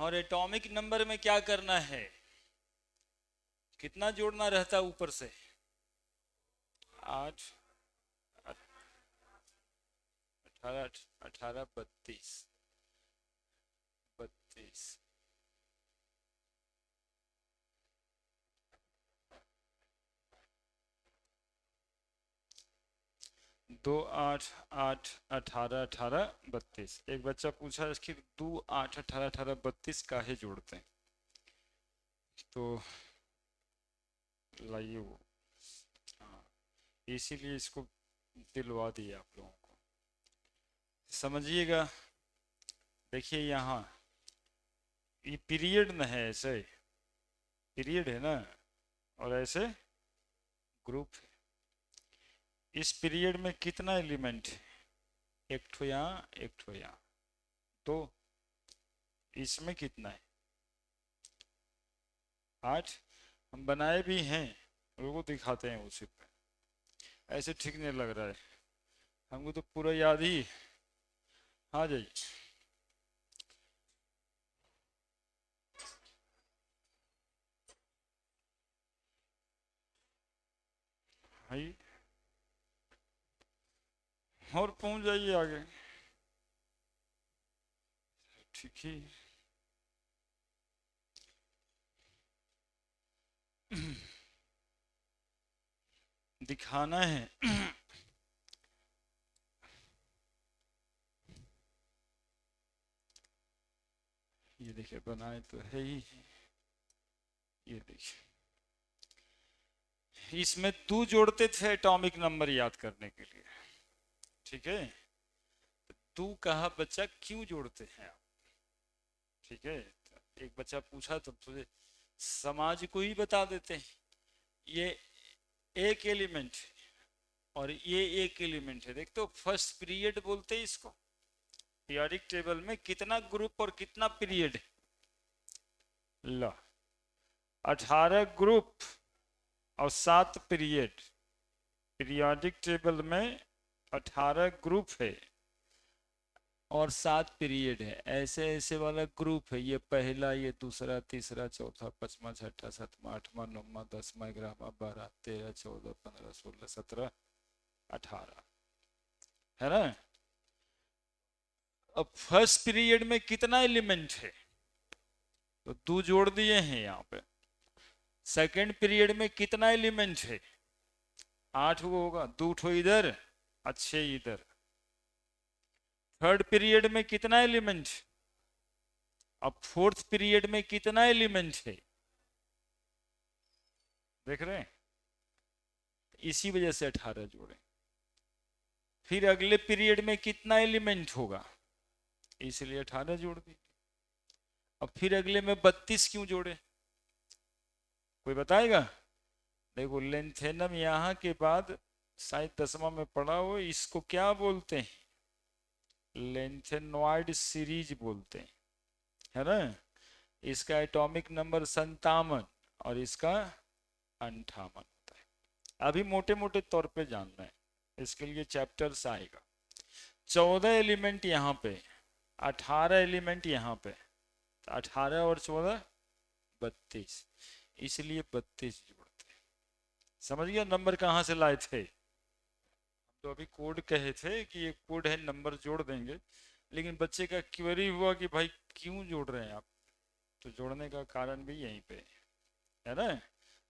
और atomic number में क्या करना है, कितना जोड़ना रहता है ऊपर से? 8, 18, 18, 32, 32। 2, 8, 8, 18, 18, 32। एक बच्चा पूछा इसकी 2, 8, 18, 18, 32 काहे जोड़ते हैं? तो लाइए वो, हाँ, इसीलिए इसको दिलवा दिया आप लोगों को। समझिएगा, देखिए यहाँ ये पीरियड न है, ऐसे पीरियड है ना, और ऐसे ग्रुप है। इस पीरियड में कितना एलिमेंट है? एक ठो यहाँ, एक ठो यहाँ, तो इसमें कितना है? 8। हम बनाए भी हैं, लोगों को दिखाते हैं उसी पे। ऐसे ठीक नहीं लग रहा है हमको, तो पूरा याद ही। हाँ जाइए। भाई और पहुंच जाइए आगे, ठीक ही। दिखाना है। ये देखिए बनाए तो है ही, ये देखिए इसमें 2 जोड़ते थे एटॉमिक नंबर याद करने के लिए, ठीक है? तू कहा बच्चा क्यों जोड़ते हैं आप, ठीक है? एक बच्चा पूछा तो तुझे समाज को ही बता देते हैं, ये एक एलिमेंट है और ये एक एलिमेंट है। देख तो फर्स्ट पीरियड बोलते हैं इसको। पीरियोडिक टेबल में कितना ग्रुप और कितना पीरियड है? ला, 18 ग्रुप और 7 पीरियड। पीरियोडिक टेबल में 18 ग्रुप है और 7 पीरियड है। ऐसे ऐसे वाला ग्रुप है, ये पहला, ये दूसरा, तीसरा, चौथा, पांचवा, छठा, सातवां, आठवां, नौवां, 10वां, 11वां, 12, 13, 14, 15, 16, 17, 18, है ना? अब फर्स्ट पीरियड में कितना एलिमेंट है? तो 2 जोड़ दिए हैं यहाँ पे। सेकंड पीरियड में कितना एलिमेंट है? 8 वो होगा, 2 ठो इधर, अच्छे इधर। थर्ड पीरियड में कितना एलिमेंट? अब फोर्थ पीरियड में कितना एलिमेंट है? देख रहे हैं, इसी वजह से 18 जोड़े। फिर अगले पीरियड में कितना एलिमेंट होगा, इसलिए 18 जोड़ दी। अब फिर अगले में 32 क्यों जोड़े, कोई बताएगा? देखो लेंथेनम यहाँ के बाद शायद 10वां में पढ़ा हो, इसको क्या बोलते हैं? लेंथेनॉइड सीरीज बोलते हैं, है ना? इसका एटॉमिक नंबर 57 और इसका 58 होता है। अभी मोटे मोटे तौर पे जानना है, इसके लिए चैप्टर्स आएगा। 14 एलिमेंट यहाँ पे, 18 एलिमेंट यहाँ पे, 18 और 14, 32, इसलिए 32 जोड़ते हैं। समझ गया नंबर कहाँ से लाए थे? तो अभी कोड कहे थे कि ये कोड है, नंबर जोड़ देंगे, लेकिन बच्चे का क्वेरी हुआ कि भाई क्यों जोड़ रहे हैं आप, तो जोड़ने का कारण भी यहीं पे है ना,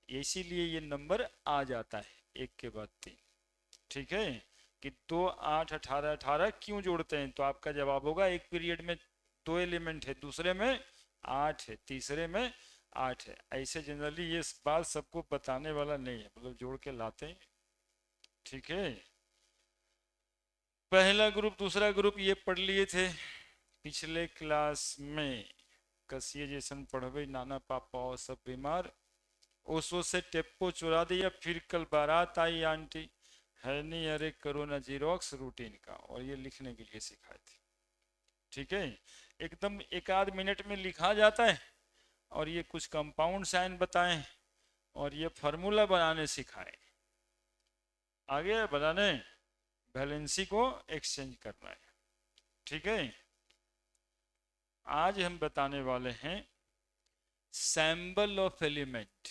इसीलिए ये नंबर आ जाता है एक के बाद 3, ठीक है? कि 2, 8, 18, 18 क्यों जोड़ते हैं, तो आपका जवाब होगा एक पीरियड में 2 एलिमेंट है, दूसरे में 8 है, तीसरे में 8 है। ऐसे जनरली ये बात सबको बताने वाला नहीं है, मतलब जोड़ के लाते हैं, ठीक है? पहला ग्रुप दूसरा ग्रुप ये पढ़ लिए थे पिछले क्लास में। कसिए जैसन पढ़वे नाना पापा और सब बीमार, ओसो से टेप्पो चुरा दिया, फिर कल बारात आई आंटी, है नहीं अरे करो ना जीरोक्स रूटीन का, और ये लिखने के लिए सिखाए थे, ठीक है? एकदम एक आध मिनट में लिखा जाता है, और ये कुछ कंपाउंड साइन बताएं और ये फार्मूला बनाने सिखाए, आगे बताने वैलेंसी को एक्सचेंज करना है, ठीक है? आज हम बताने वाले हैं सैंबल ऑफ एलिमेंट,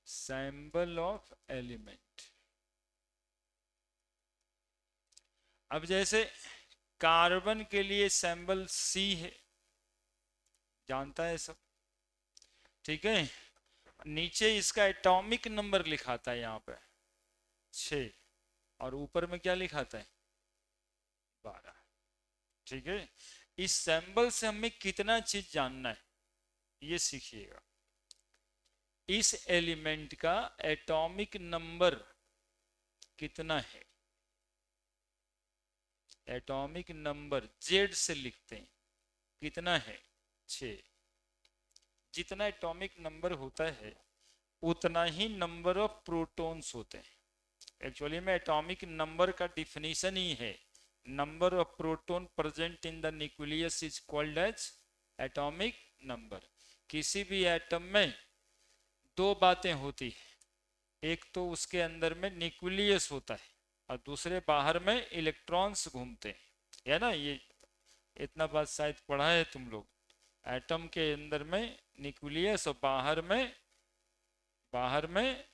सैंबल ऑफ एलिमेंट। अब जैसे कार्बन के लिए सैंबल सी है, जानता है सब, ठीक है। नीचे इसका एटॉमिक नंबर लिखाता है यहाँ पे 6, और ऊपर में क्या लिखाता है 12, ठीक है। इस सैंबल से हमें कितना चीज जानना है ये सीखिएगा। इस एलिमेंट का एटॉमिक नंबर कितना है, एटॉमिक नंबर जेड से लिखते हैं, कितना है 6। जितना एटॉमिक नंबर होता है उतना ही नंबर ऑफ प्रोटॉन्स होते हैं। एक्चुअली में एटॉमिक नंबर का डिफिनीशन ही है number of proton present in the nucleus is called as atomic number. किसी भी एटम में दो बातें होती है, एक तो उसके अंदर में न्यूक्लियस होता है और दूसरे बाहर में इलेक्ट्रॉन्स घूमते हैं, है ना। ये इतना बात शायद पढ़ा है तुम लोग। एटम के अंदर में न्यूक्लियस और बाहर में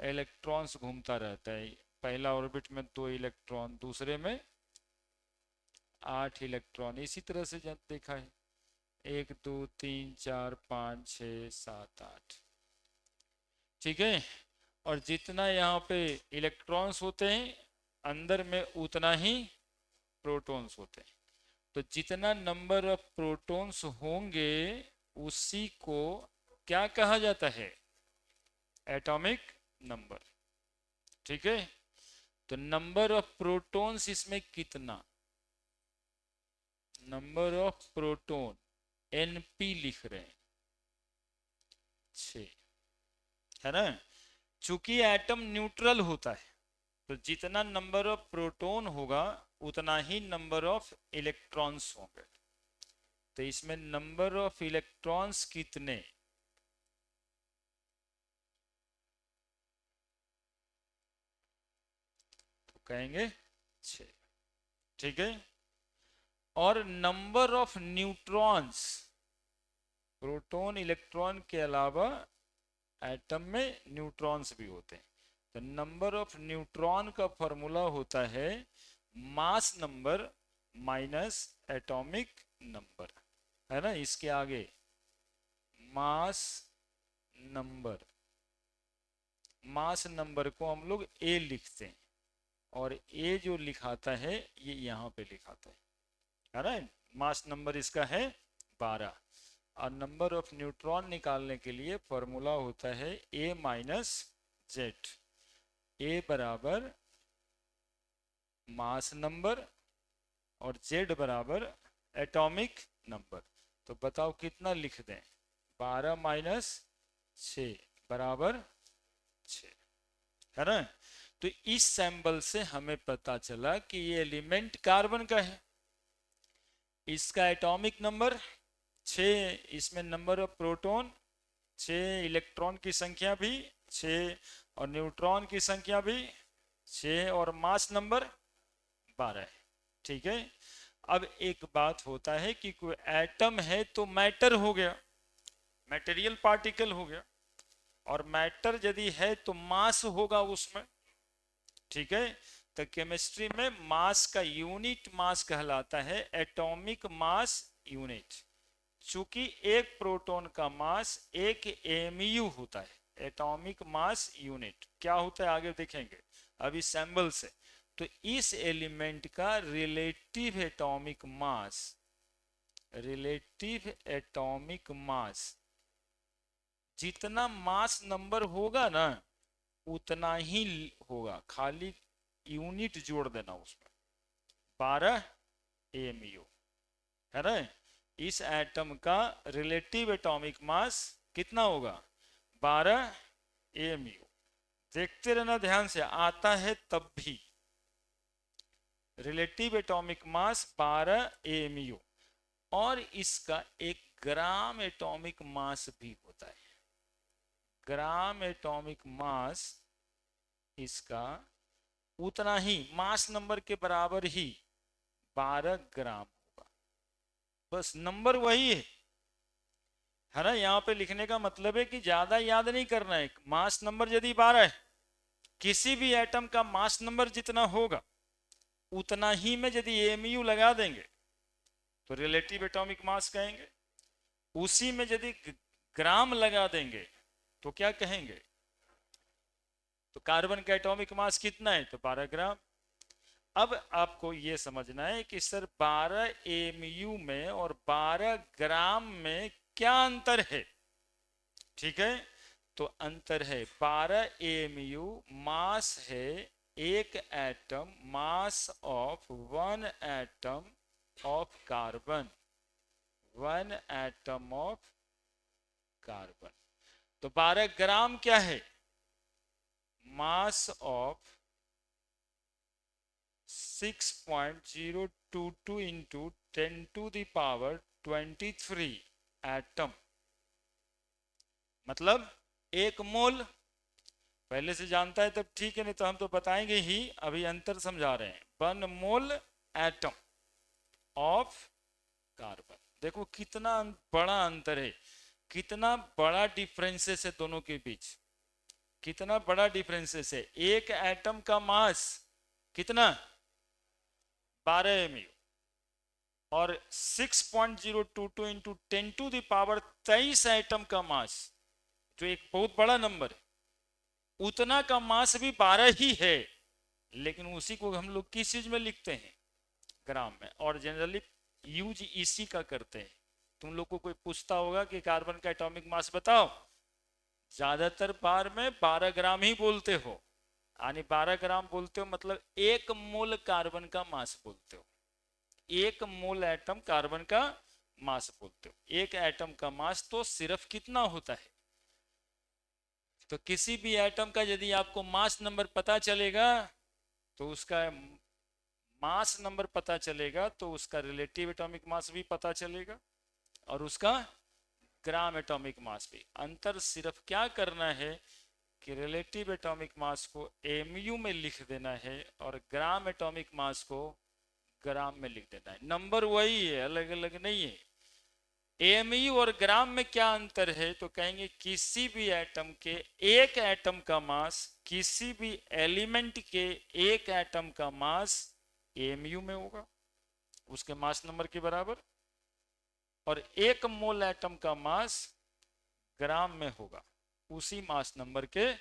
इलेक्ट्रॉन्स घूमता रहता है। पहला ऑर्बिट में 2 इलेक्ट्रॉन, दूसरे में 8 इलेक्ट्रॉन, इसी तरह से जब देखा है 1 2 3 4 5 6 7 8, ठीक है। और जितना यहाँ पे इलेक्ट्रॉन्स होते हैं अंदर में उतना ही प्रोटॉन्स होते हैं। तो जितना नंबर ऑफ प्रोटॉन्स होंगे उसी को क्या कहा जाता है एटॉमिक नंबर, ठीक है। तो नंबर ऑफ प्रोटॉन्स इसमें कितना, नंबर ऑफ प्रोटॉन एनपी लिख रहे हैं 6, है ना। चूंकि एटम न्यूट्रल होता है तो जितना नंबर ऑफ प्रोटॉन होगा उतना ही नंबर ऑफ इलेक्ट्रॉन्स होंगे। तो इसमें नंबर ऑफ इलेक्ट्रॉन्स कितने, तो कहेंगे 6, ठीक है। और number of neutrons, proton electron के अलावा एटम में न्यूट्रॉन्स भी होते हैं। तो नंबर ऑफ न्यूट्रॉन का फॉर्मूला होता है mass number minus atomic number, है ना। इसके आगे मास नंबर, मास नंबर को हम लोग ए लिखते हैं और ए जो लिखाता है ये यहाँ पे लिखाता है ना। मास नंबर इसका है 12 और नंबर ऑफ न्यूट्रॉन निकालने के लिए फॉर्मूला होता है ए माइनस जेड। ए बराबर मास नंबर और जेड बराबर एटॉमिक नंबर। तो बताओ कितना लिख दें, 12 माइनस 6 बराबर 6, है ना। तो इस सैंपल से हमें पता चला कि ये एलिमेंट कार्बन का है, इसका एटॉमिक नंबर 6, इसमें नंबर ऑफ प्रोटॉन 6, इलेक्ट्रॉन की संख्या भी 6 और न्यूट्रॉन की संख्या भी 6 और मास नंबर 12 है, ठीक है। अब एक बात होता है कि कोई एटम है तो मैटर हो गया, मटेरियल पार्टिकल हो गया, और मैटर यदि है तो मास होगा उसमें, ठीक है। तो केमिस्ट्री में मास का यूनिट मास कहलाता है एटॉमिक मास यूनिट। चूंकि एक प्रोटॉन का मास 1 एमयू होता है, एटॉमिक मास यूनिट क्या होता है आगे देखेंगे अभी सैंपल से। तो इस एलिमेंट का रिलेटिव एटॉमिक मास, रिलेटिव एटॉमिक मास, जितना मास नंबर होगा ना उतना ही होगा, खाली यूनिट जोड़ देना उसमें, 12 एमयू, है ना। इस एटम का रिलेटिव एटॉमिक मास कितना होगा 12 एमयू। देखते रहना ध्यान से, आता है तब भी रिलेटिव एटॉमिक मास 12 एमयू। और इसका एक ग्राम एटॉमिक मास भी होता है, ग्राम एटॉमिक मास इसका उतना ही मास नंबर के बराबर ही 12 ग्राम होगा। बस नंबर वही है ना। यहाँ पे लिखने का मतलब है कि ज्यादा याद नहीं करना है। मास नंबर यदि 12 है, किसी भी एटम का मास नंबर जितना होगा उतना ही में यदि एमयू लगा देंगे तो रिलेटिव एटॉमिक मास कहेंगे। उसी में यदि ग्राम लगा देंगे तो क्या कहेंगे? तो कार्बन का एटॉमिक मास कितना है? तो 12 ग्राम। अब आपको यह समझना है कि सर 12 एमयू में और 12 ग्राम में क्या अंतर है। ठीक है, तो अंतर है 12 एमयू मास है एक atom, mass of one atom of carbon, one atom of carbon. तो 12 ग्राम क्या है? Mass of 6.022 into 10 to the power 23 atom, मतलब एक मोल। पहले से जानता है तब ठीक है, नहीं तो हम तो बताएंगे ही, अभी अंतर समझा रहे हैं। 1 मोल एटम ऑफ कार्बन। देखो कितना बड़ा अंतर है, कितना बड़ा डिफरेंसेस है दोनों के बीच, कितना बड़ा डिफरेंसेस है। एक एटम का मास कितना? 12 एमयू, और 6.022 into 10 to the power 23 atom का मास, जो एक बहुत बड़ा नंबर है, उतना का मास भी 12 ही है, लेकिन उसी को हम लोग किस चीज में लिखते हैं? ग्राम में। और जनरली यूज इसी का करते हैं। तुम लोग को कोई पूछता होगा कि कार्बन का एटॉमिक मास बताओ, ज्यादातर बार में 12 ग्राम ही बोलते हो। यानी 12 ग्राम बोलते हो मतलब 1 मोल कार्बन का मास बोलते हो। 1 मोल एटम कार्बन का मास बोलते हो। एक एटम का मास तो सिर्फ कितना होता है? तो किसी भी एटम का यदि आपको मास नंबर पता चलेगा तो उसका मास नंबर पता चलेगा, तो उसका रिलेटिव एटॉमिक मास भी पता चलेगा और उसका ग्राम एटॉमिक मास भी। अंतर सिर्फ क्या करना है कि रिलेटिव एटॉमिक मास को एमयू में लिख देना है और ग्राम एटॉमिक मास को ग्राम में लिख देना है। नंबर वही है, अलग अलग नहीं है। एमयू और ग्राम में क्या अंतर है? तो कहेंगे किसी भी एटम के एक एटम का मास, किसी भी एलिमेंट के एक एटम का मास एमयू में होगा, उसके मास नंबर के बराबर, और 1 मोल एटम का मास ग्राम में होगा, उसी मास नंबर के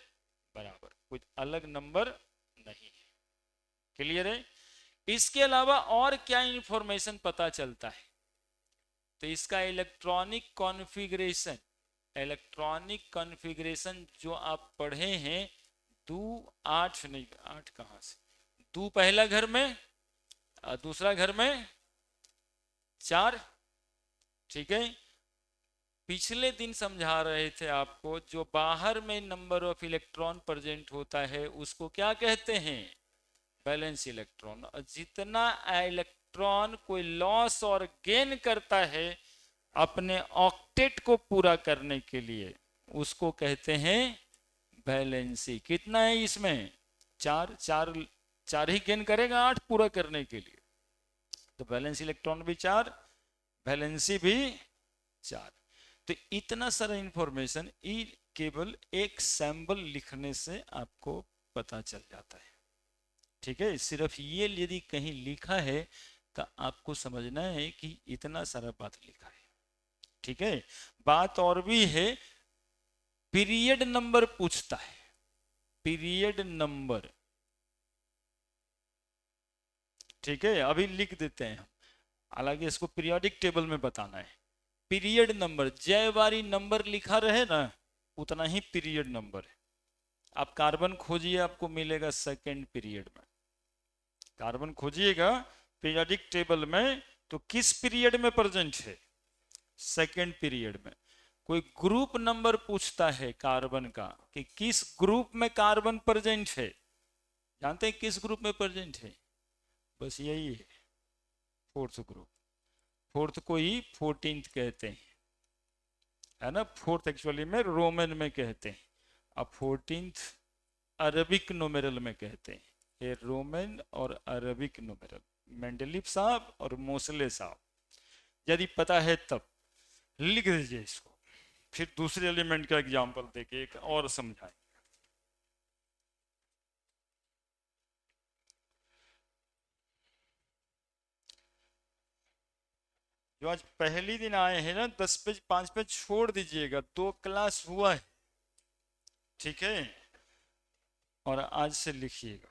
बराबर, कुछ अलग नंबर नहीं है। क्लियर है? इसके अलावा और क्या इंफॉर्मेशन पता चलता है? तो इसका इलेक्ट्रॉनिक कॉन्फ़िगरेशन, इलेक्ट्रॉनिक कॉन्फ़िगरेशन जो आप पढ़े हैं, 2 8 नहीं, 8 कहां से, 2 पहला घर में, दूसरा घर में 4। ठीक है, पिछले दिन समझा रहे थे आपको, जो बाहर में नंबर ऑफ इलेक्ट्रॉन प्रेजेंट होता है उसको क्या कहते हैं? Balance electron. और जितना इलेक्ट्रॉन कोई लॉस और गेन करता है अपने ऑक्टेट को पूरा करने के लिए, उसको कहते हैं वैलेंसी। कितना है इसमें? 4 4 4 ही गेन करेगा 8 पूरा करने के लिए, तो वैलेंस इलेक्ट्रॉन भी 4, वैलेंसी भी 4। तो इतना सारा इंफॉर्मेशन केवल एक सैंपल लिखने से आपको पता चल जाता है। ठीक है, सिर्फ ये यदि कहीं लिखा है तो आपको समझना है कि इतना सारा बात लिखा है। ठीक है, बात और भी है, पीरियड नंबर पूछता है, पीरियड नंबर। ठीक है, अभी लिख देते हैं, हालांकि इसको पीरियोडिक टेबल में बताना है। पीरियड नंबर, जय बारी नंबर लिखा रहे ना, उतना ही पीरियड नंबर है। आप कार्बन खोजिए, आपको मिलेगा सेकेंड पीरियड में। कार्बन खोजिएगा पीरियोडिक टेबल में तो किस पीरियड में प्रेजेंट है? सेकेंड पीरियड में। कोई ग्रुप नंबर पूछता है कार्बन का कि किस ग्रुप में कार्बन प्रेजेंट है, जानते हैं किस ग्रुप में प्रेजेंट है? बस यही है, फोर्थ ग्रुप। फोर्थ को ही 14th कहते हैं, है ना। फोर्थ एक्चुअली में रोमन में कहते हैं, अब 14th अरबिक नुमेरल में कहते हैं। ये रोमन और अरबिक नुमेरल मेंडलीव साहब और मोसले साहब, यदि पता है तब लिख दीजिए इसको, फिर दूसरे एलिमेंट का एग्जांपल देके एक और समझाएं। जो आज पहली दिन आए हैं ना, 10 पेज 5 पेज छोड़ दीजिएगा, 2 क्लास हुआ है, ठीक है। और आज से लिखिएगा,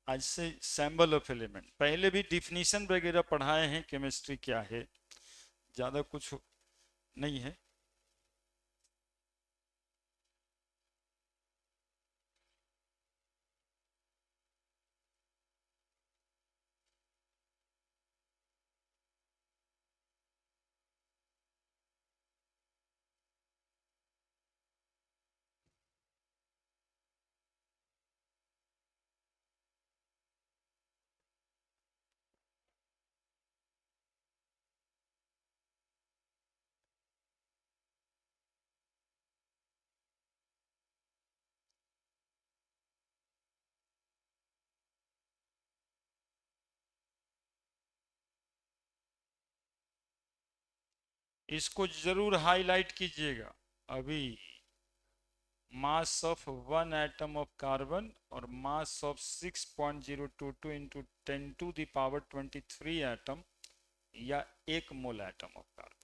आज से सैम्बल ऑफ एलिमेंट, पहले भी डिफिनीशन वगैरह पढ़ाए हैं, केमिस्ट्री क्या है, ज़्यादा कुछ नहीं है। इसको जरूर हाईलाइट कीजिएगा अभी। मास ऑफ 1 एटम ऑफ कार्बन और मास ऑफ 6.022 इंटू 10⁻23 एटम, या 1 मोल एटम ऑफ कार्बन।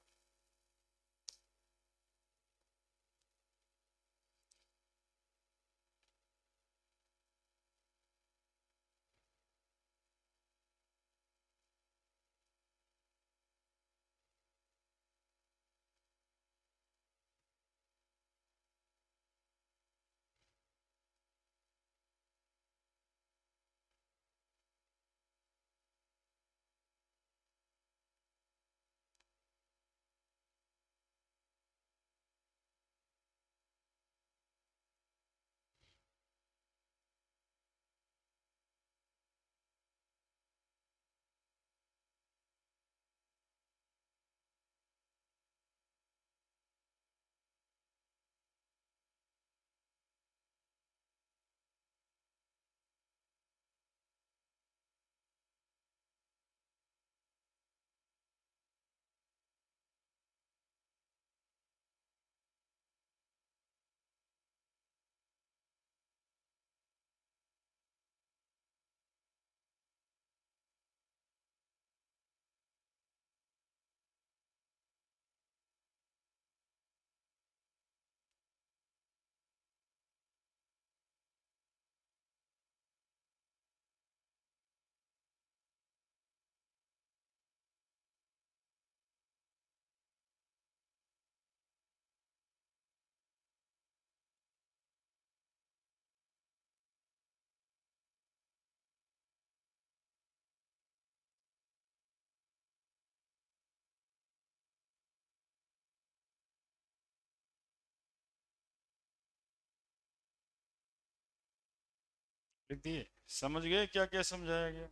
लिख दिए? समझ गए क्या क्या समझाया गया?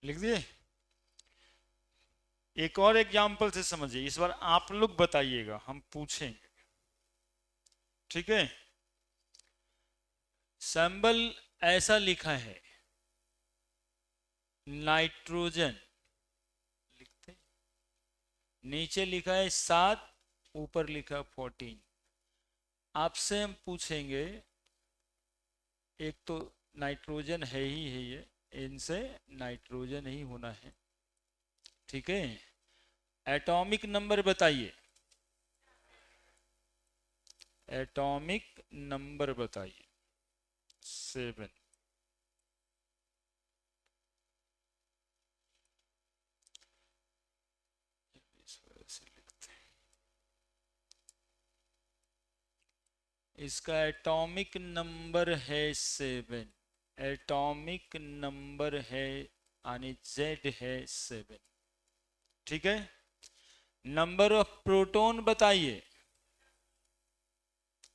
लिख दिए? एक और एग्जाम्पल से समझिए, इस बार आप लोग बताइएगा, हम पूछेंगे, ठीक है। सैंबल ऐसा लिखा है, नाइट्रोजन लिखते, नीचे लिखा है 7 ऊपर लिखा 14। आपसे हम पूछेंगे, एक तो नाइट्रोजन है ही है ये, इनसे नाइट्रोजन ही होना है, ठीक है। एटॉमिक नंबर बताइए, एटॉमिक नंबर बताइए। 7। इस वजह से लिखते हैं, इसका एटॉमिक नंबर है 7। एटॉमिक नंबर है यानी जेड है 7, ठीक है। नंबर ऑफ प्रोटॉन बताइए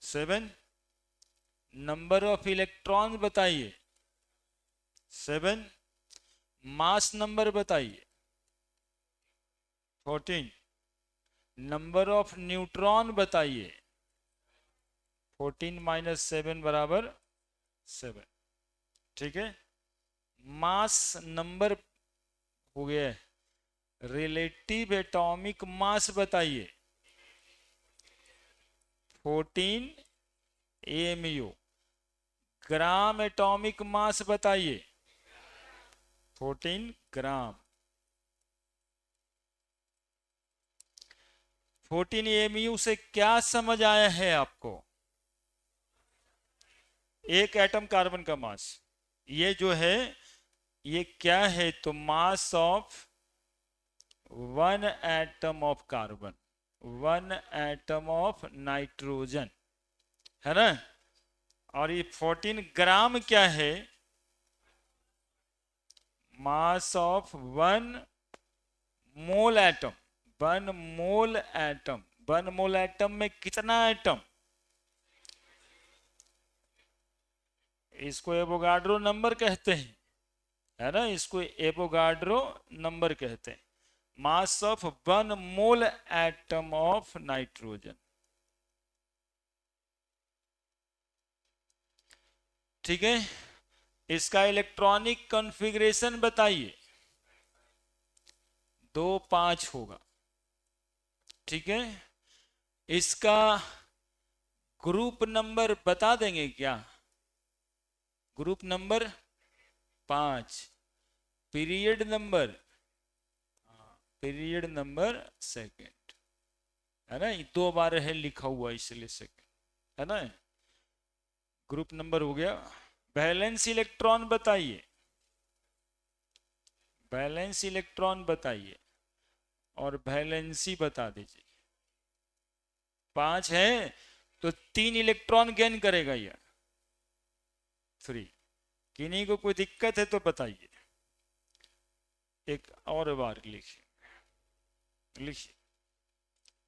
7। नंबर ऑफ इलेक्ट्रॉन बताइए 7। मास नंबर बताइए 14। नंबर ऑफ न्यूट्रॉन बताइए 14 माइनस 7 बराबर 7, ठीक है। मास नंबर हो गया। रिलेटिव एटॉमिक मास बताइए 14 एमयू। ग्राम एटॉमिक मास बताइए 14 ग्राम। 14 एमयू से क्या समझ आया है आपको? एक एटम कार्बन का मास, ये जो है ये क्या है, तो मास of 1 atom of carbon, 1 atom of nitrogen, है ना। और ये 14 ग्राम क्या है? Mass of 1 mole atom, 1 mole atom. 1 mole atom में कितना एटम? इसको एवोगाड्रो नंबर कहते हैं, है ना, इसको एवोगाड्रो नंबर कहते हैं। मास of 1 mole atom of nitrogen, ठीक है। इसका इलेक्ट्रॉनिक कॉन्फ़िगरेशन बताइए। 2 5 होगा, ठीक है। इसका ग्रुप नंबर बता देंगे क्या? Group number 5। Period number, period number second, है ना, 2 बार है लिखा हुआ इसलिए सेकंड, है ना। ग्रुप नंबर हो गया। वैलेंस इलेक्ट्रॉन बताइए, वैलेंस इलेक्ट्रॉन बताइए और वैलेंसी बता दीजिए। 5 है तो 3 इलेक्ट्रॉन गेन करेगा ये, 3। किन्हीं को कोई दिक्कत है तो बताइए। एक और बार लिखिए, लिखिए,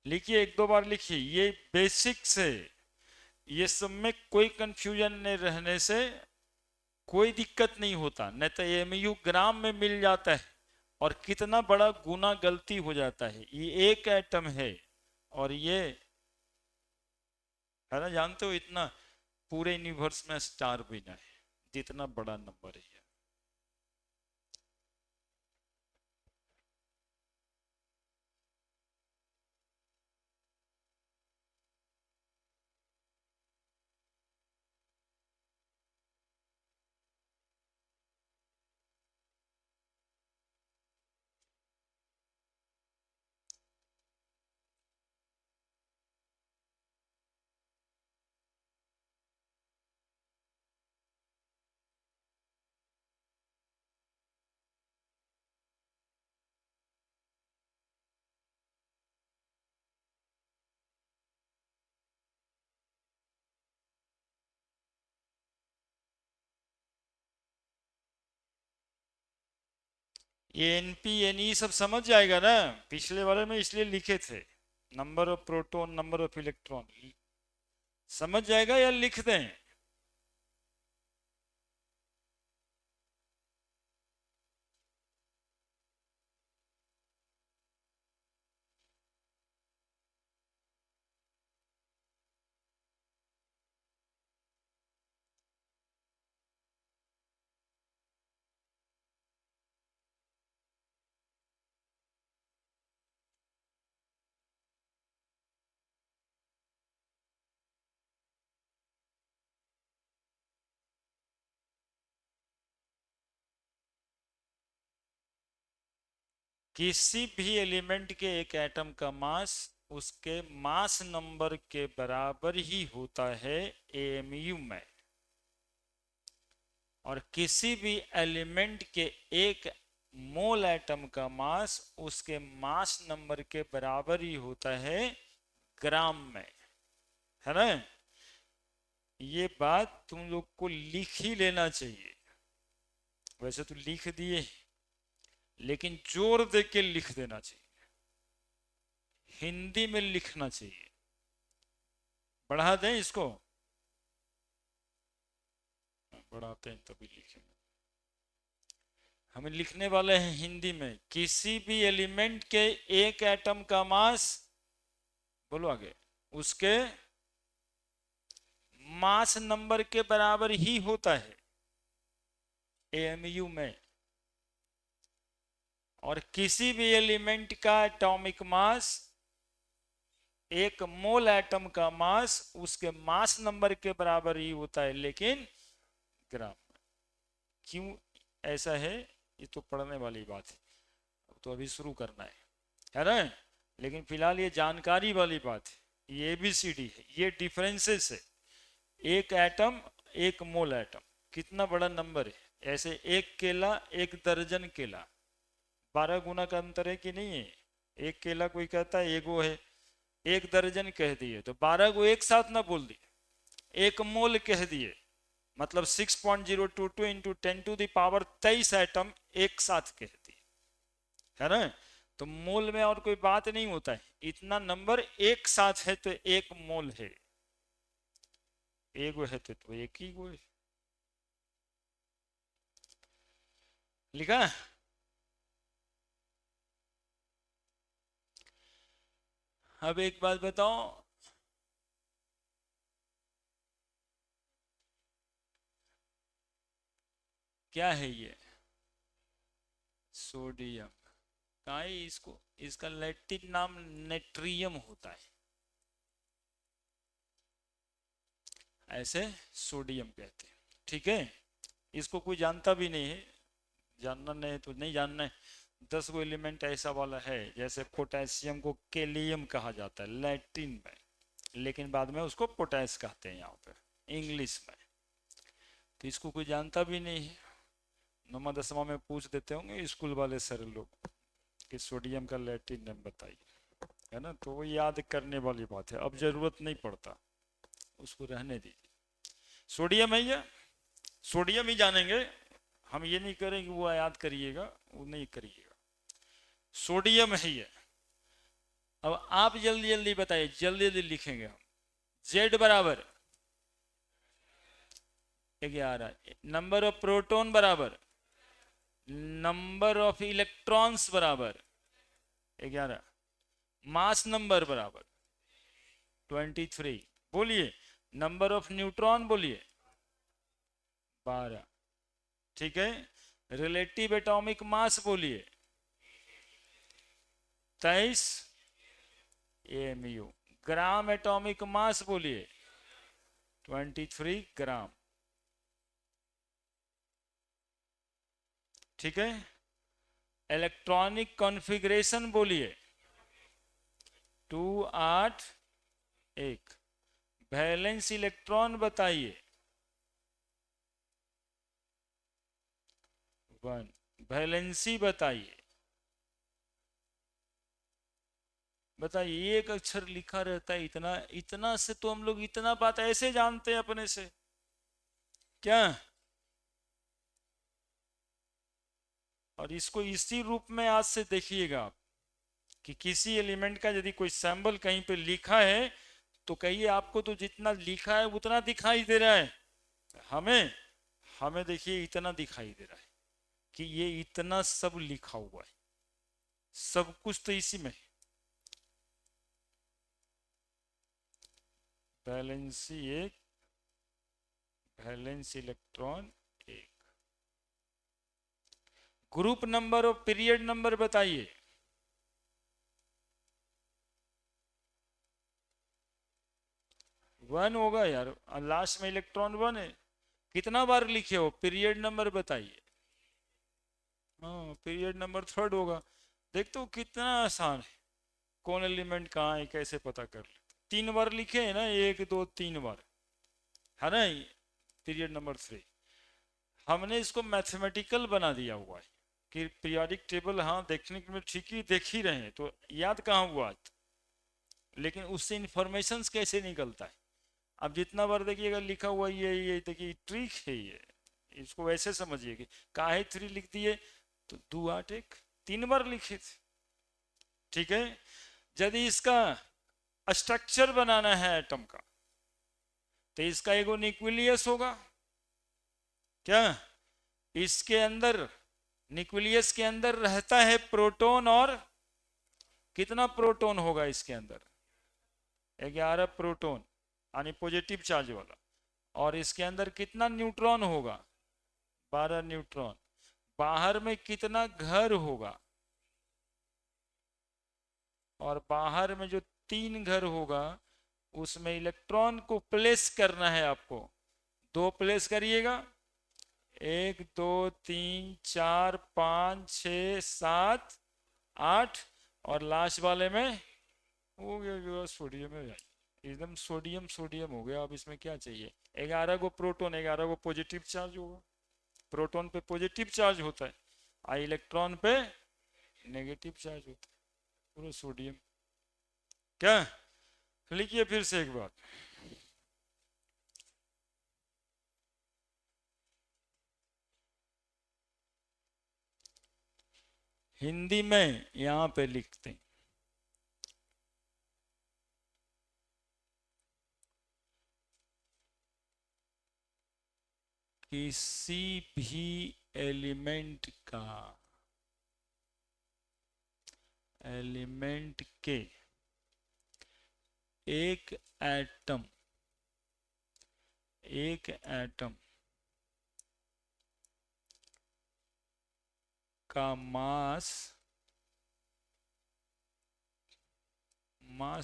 लिखिए, 1 2 बार लिखिए। ये बेसिक्स है, ये सब में कोई कंफ्यूजन नहीं रहने से कोई दिक्कत नहीं होता, नहीं तो एमयू ग्राम में मिल जाता है और कितना बड़ा गुना गलती हो जाता है। ये एक एटम है और ये, है ना, जानते हो इतना पूरे यूनिवर्स में स्टार भी ना है जितना बड़ा नंबर है। ये एनपी एनई सब समझ जाएगा ना, पिछले वाले में इसलिए लिखे थे। Number of proton, number of electron, समझ जाएगा या लिख दें? किसी भी एलिमेंट के एक एटम का मास उसके मास नंबर के बराबर ही होता है एएमयू में, और किसी भी एलिमेंट के एक मोल एटम का मास उसके मास नंबर के बराबर ही होता है ग्राम में, है ना। ये बात तुम लोग को लिख ही लेना चाहिए, वैसे तो लिख दिए लेकिन जोर दे के लिख देना चाहिए, हिंदी में लिखना चाहिए। बढ़ा दें इसको, बढ़ाते हैं तभी लिखेंगे। हमें लिखने वाले हैं हिंदी में, किसी भी एलिमेंट के एक एटम का मास, बोलो आगे, उसके मास नंबर के बराबर ही होता है एएमयू में, और किसी भी एलिमेंट का एटॉमिक मास एक मोल एटम का मास उसके मास नंबर के बराबर ही होता है, लेकिन ग्राम में। क्यों ऐसा है ये तो पढ़ने वाली बात है, तो अभी शुरू करना है ना। लेकिन फिलहाल ये जानकारी वाली बात है, ये ABCD है, ये डिफरेंसेस है। एक एटम एक मोल एटम कितना बड़ा नंबर है, ऐसे एक केला एक दर्जन केला 12 गुना का अंतर है कि नहीं है। एक केला कोई कहता है एगो है, एक दर्जन कह दिए तो 12 को एक साथ ना बोल दिए, एक मोल कह दिए मतलब 6.022 इंटू 10⁻23 एटम एक साथ कह दिए, है ना। तो मोल में और कोई बात नहीं होता है, इतना नंबर एक साथ है तो एक मोल है, एगो है तो एक ही गो है। लिखा। अब एक बात बताओ, क्या है ये सोडियम, कहा है इसको, इसका लैटिन नाम नेट्रियम होता है, ऐसे सोडियम कहते हैं, ठीक है। इसको कोई जानता भी नहीं है, जानना नहीं तो नहीं जानना है। 10 गो एलिमेंट ऐसा वाला है, जैसे पोटेशियम को केलियम कहा जाता है लैटिन में, लेकिन बाद में उसको पोटेश कहते हैं यहाँ पे इंग्लिश में, तो इसको कोई जानता भी नहीं है। 9वां 10वां में पूछ देते होंगे स्कूल वाले सर लोग कि सोडियम का लैटिन नेम बताइए, है ना, तो वो याद करने वाली बात है, अब जरूरत नहीं पड़ता, उसको रहने दीजिए। सोडियम है ये, सोडियम ही जानेंगे हम, ये नहीं करेंगे वो याद करिएगा, वो नहीं करिएगा, सोडियम है ये। अब आप जल्दी जल्दी बताइए, जल्दी जल्दी लिखेंगे हम। जेड बराबर 11, नंबर ऑफ प्रोटॉन बराबर नंबर ऑफ इलेक्ट्रॉन्स बराबर 11, मास नंबर बराबर 23, बोलिए नंबर ऑफ न्यूट्रॉन बोलिए 12, ठीक है। रिलेटिव एटॉमिक मास बोलिए 23 AMU, ग्राम एटॉमिक मास बोलिए 23 ग्राम, ठीक है। इलेक्ट्रॉनिक कॉन्फ़िगरेशन बोलिए 281, वैलेंस इलेक्ट्रॉन बताइए 1, वैलेंसी बताइए, बताइए एक अक्षर लिखा रहता है इतना, इतना से तो हम लोग इतना बात ऐसे जानते हैं अपने से क्या। और इसको इसी रूप में आज से देखिएगा आप, कि किसी एलिमेंट का यदि कोई सैंबल कहीं पे लिखा है तो कहिए आपको तो जितना लिखा है उतना दिखाई दे रहा है, हमें हमें देखिए इतना दिखाई दे रहा है कि ये इतना सब लिखा हुआ है, सब कुछ तो इसी में। Valency 1, valence electron 1, group number और पीरियड नंबर बताइए 1 होगा यार, लास्ट में इलेक्ट्रॉन 1 है, कितना बार लिखे हो, पीरियड नंबर बताइए। हाँ पीरियड नंबर 3rd होगा, देखते हो कितना आसान है, कौन एलिमेंट कहाँ है कैसे पता कर ले। 3 बार लिखे है ना, 1 2 3 बार, है ना। पीरियड नंबर 3 हमने इसको मैथमेटिकल बना दिया हुआ है कि पीरियोडिक टेबल हाँ देखने में ठीक ही देख ही रहे हैं तो याद कहाँ हुआ आज, लेकिन उससे इंफॉर्मेशन कैसे निकलता है। अब जितना बार देखिएगा लिखा हुआ ये देखिए ट्रिक है ये, इसको वैसे समझिए कि काहे 3 लिख दिए, तो 2 8 1 3 बार लिखे थे, ठीक है। यदि इसका स्ट्रक्चर बनाना है एटम का, तो इसका एगो न्यूक्लियस होगा क्या, इसके अंदर न्यूक्लियस के अंदर रहता है प्रोटॉन, और कितना प्रोटॉन होगा इसके अंदर, 11 प्रोटॉन यानी पॉजिटिव चार्ज वाला, और इसके अंदर कितना न्यूट्रॉन होगा, 12 न्यूट्रॉन। बाहर में कितना घर होगा, और बाहर में जो 3 घर होगा उसमें इलेक्ट्रॉन को प्लेस करना है आपको, 2 प्लेस करिएगा, 1 2 3 4 5 6 7 8, और लास्ट वाले में हो गया सोडियम है, एकदम सोडियम सोडियम हो गया। अब इसमें क्या चाहिए, 11 को प्रोटॉन, 11 को पॉजिटिव चार्ज होगा, प्रोटॉन पे पॉजिटिव चार्ज होता है और इलेक्ट्रॉन पे नेगेटिव चार्ज होता है, पूरा सोडियम। क्या लिखिए फिर से एक बार, हिंदी में यहां पे लिखते हैं, किसी भी एलिमेंट के एक एटम का मास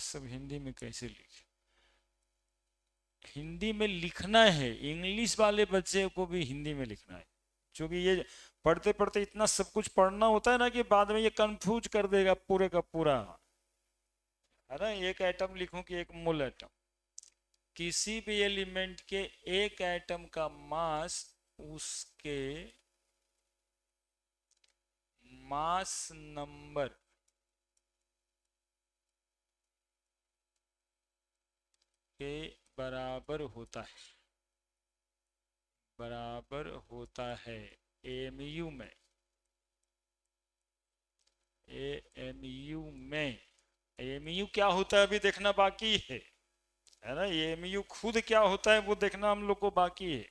सब हिंदी में कैसे लिखे, हिंदी में लिखना है, इंग्लिश वाले बच्चे को भी हिंदी में लिखना है, क्योंकि ये पढ़ते पढ़ते इतना सब कुछ पढ़ना होता है ना कि बाद में ये कंफ्यूज कर देगा पूरे का पूरा, है ना। एक एटम लिखूं कि एक मोल एटम, किसी भी एलिमेंट के एक एटम का मास उसके मास नंबर के बराबर होता है एएमयू में, एएमयू क्या होता है अभी देखना बाकी है ना, एएमयू खुद क्या होता है वो देखना हम लोग को बाकी है।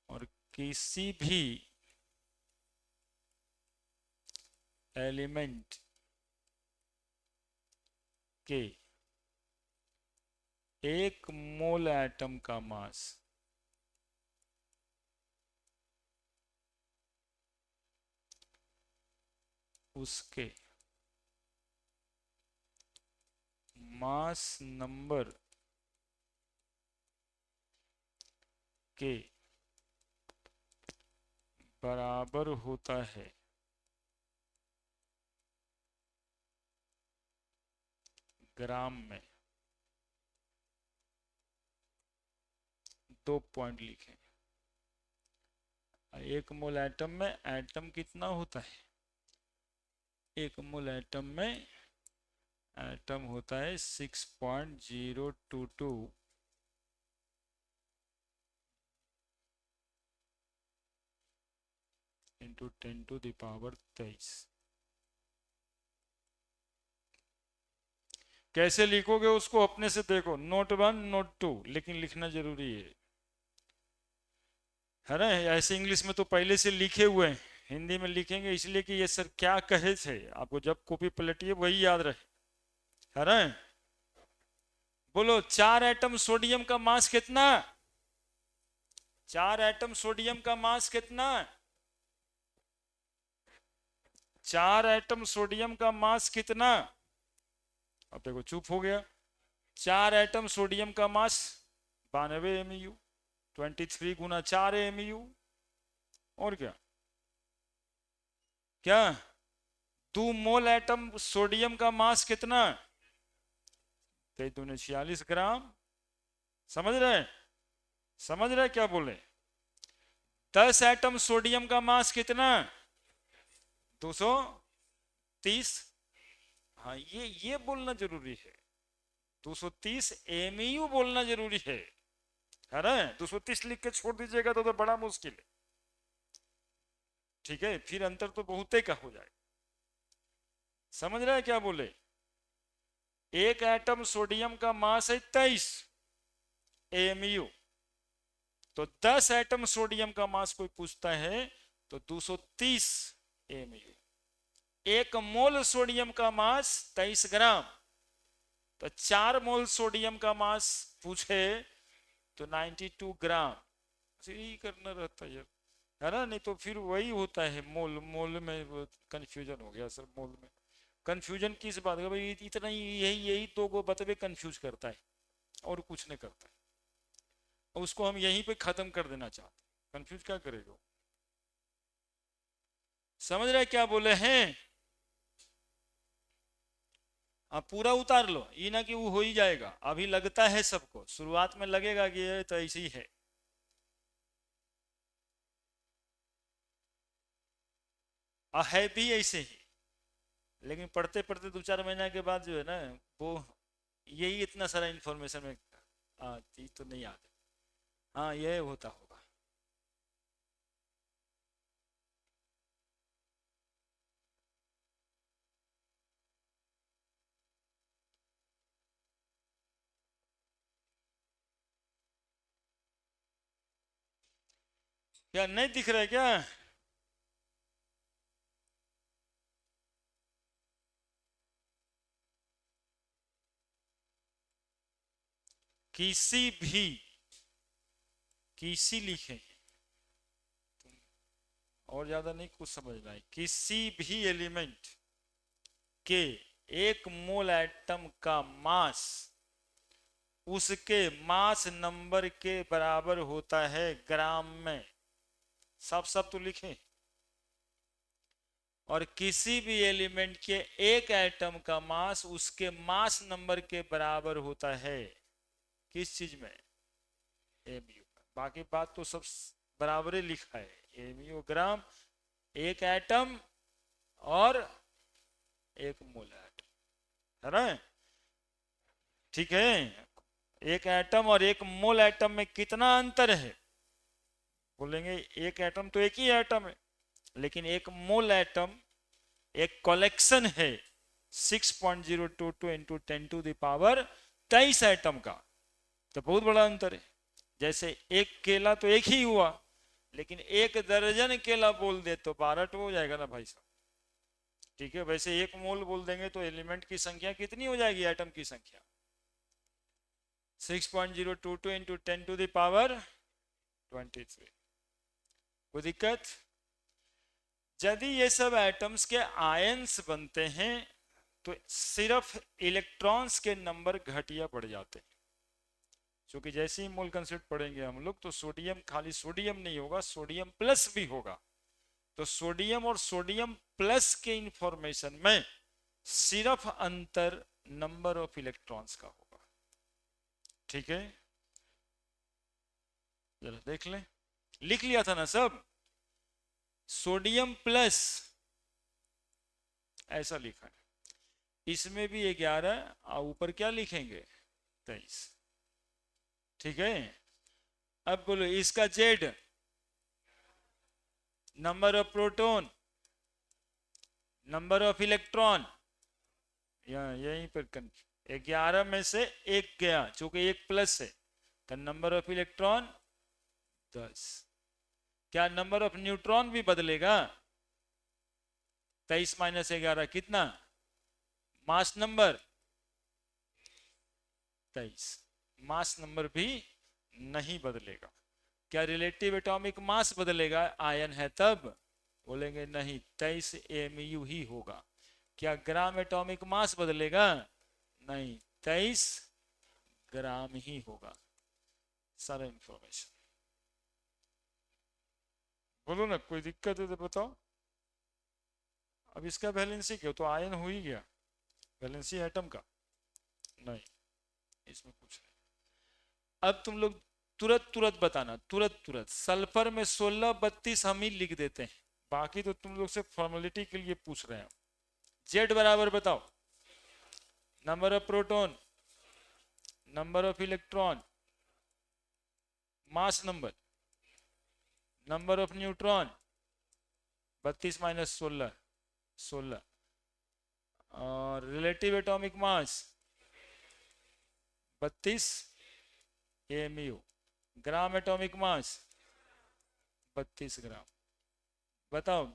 और किसी भी एलिमेंट के एक मोल एटम का मास उसके मास नंबर के बराबर होता है ग्राम में। 2 पॉइंट लिखें, एक मोल एटम में एटम कितना होता है, एक मोल एटम में एटम होता है 6.022 इंटू 10⁻23। कैसे लिखोगे उसको अपने से देखो, नोट 1 नोट 2, लेकिन लिखना जरूरी है ना। ऐसे इंग्लिश में तो पहले से लिखे हुए हैं, हिंदी में लिखेंगे इसलिए कि ये सर क्या कहे थे, आपको जब कॉपी पलटिए वही याद रहे, है ना। बोलो 4 एटम सोडियम का मास कितना, 4 एटम सोडियम का मास कितना, 4 एटम सोडियम का मास कितना। अब देखो चुप हो गया, 4 एटम सोडियम का मास 92 एमयू, 23 गुना 4 एमयू, और क्या क्या 2 मोल एटम सोडियम का मास कितना? 43 ग्राम। समझ रहे? समझ रहे क्या बोले? 10 एटम सोडियम का मास कितना? 230। हाँ, ये बोलना जरूरी है। 230 एमयू बोलना जरूरी है ना? 230 लिख के छोड़ दीजिएगा तो बड़ा मुश्किल है। ठीक है, फिर अंतर तो बहुत का हो जाए। समझ रहे हैं क्या बोले? एक एटम सोडियम का मास है 23 एमयू, तो 10 एटम सोडियम का मास कोई पूछता है तो 230 एमयू। 1 मोल सोडियम का मास 23 ग्राम, तो 4 मोल सोडियम का मास पूछे तो 92 ग्राम। यही करना रहता है ना? नहीं तो फिर वही होता है, मोल मोल में कंफ्यूजन हो गया सर। मोल में कंफ्यूजन किस बात का भाई? इतना ही, यही यही तो को बतबे कंफ्यूज करता है और कुछ नहीं करता है। उसको हम यहीं पे खत्म कर देना चाहते हैं। कंफ्यूज क्या करेगा? समझ रहे क्या बोले हैं? आप पूरा उतार लो, ये ना कि वो हो ही जाएगा। अभी लगता है सबको, शुरुआत में लगेगा कि ये तो ऐसे ही है। है भी ऐसे ही, लेकिन पढ़ते पढ़ते 2-4 महीना के बाद जो है ना, वो यही इतना सारा इंफॉर्मेशन में आती तो नहीं याद है। हाँ, ये होता होगा। क्या नहीं दिख रहा है क्या? किसी भी, किसी लिखे, और ज्यादा नहीं कुछ समझना है। किसी भी एलिमेंट के 1 मोल एटम का मास उसके मास नंबर के बराबर होता है ग्राम में। साफ साफ तो लिखे। और किसी भी एलिमेंट के एक एटम का मास उसके मास नंबर के बराबर होता है किस चीज में? एमयू। बाकी बात तो सब बराबर ही लिखा है। एमयू ग्राम, एक एटम और 1 मोल एटम, है ना? ठीक है। एक एटम और 1 मोल एटम में कितना अंतर है? बोलेंगे एक एटम तो एक ही एटम है, लेकिन 1 मोल एटम एक कलेक्शन है 6.022 इंटू 10⁻23 एटम का। तो बहुत बड़ा अंतर है। जैसे एक केला तो एक ही हुआ, लेकिन 1 दर्जन केला बोल दे तो 12 हो जाएगा ना भाई साहब। ठीक है, वैसे 1 मोल बोल देंगे तो एलिमेंट की संख्या कितनी हो जाएगी? एटम की संख्या 6.022 इंटू 10⁻23। कोई दिक्कत? यदि ये सब एटम्स के आयंस बनते हैं तो सिर्फ इलेक्ट्रॉन्स के नंबर घटिया पड़ जाते हैं। क्योंकि जैसे ही मोल कंसेप्ट पढ़ेंगे हम लोग तो सोडियम खाली सोडियम नहीं होगा, सोडियम प्लस भी होगा। तो सोडियम और सोडियम प्लस के इंफॉर्मेशन में सिर्फ अंतर नंबर ऑफ इलेक्ट्रॉन्स का होगा। ठीक है, जरा देख लें। लिख लिया था ना सब? सोडियम प्लस ऐसा लिखा है। इसमें भी 11 और ऊपर क्या लिखेंगे? 23। ठीक है, अब बोलो इसका Z, number of proton, number of electron, यहीं पर 11 में से एक गया, चूंकि एक प्लस है तो नंबर ऑफ इलेक्ट्रॉन 10। क्या नंबर ऑफ न्यूट्रॉन भी बदलेगा? 23 - 11 कितना? Mass number 23। मास नंबर भी नहीं बदलेगा। क्या रिलेटिव एटॉमिक मास बदलेगा? आयन है तब। बोलेंगे नहीं, 23 एमयू ही होगा। क्या ग्राम एटॉमिक मास बदलेगा? नहीं, 23 ग्राम ही होगा। सारा इंफॉर्मेशन। बोलो ना, कोई दिक्कत है तो बताओ। अब इसका वैलेंसी क्या, तो आयन हो ही गया, वैलेंसी एटम का नहीं, इसमें कुछ नहीं। अब तुम लोग तुरंत तुरंत बताना, तुरंत तुरंत। सल्फर में 16 32 हम ही लिख देते हैं, बाकी तो तुम लोग से फॉर्मेलिटी के लिए पूछ रहे हैं। जेड बराबर बताओ, number of proton, number of electron, mass number, number of neutron, 32 minus 16, 16, और रिलेटिव एटॉमिक मास 32 एमयू, ग्राम एटॉमिक मास 32 ग्राम। बताओ,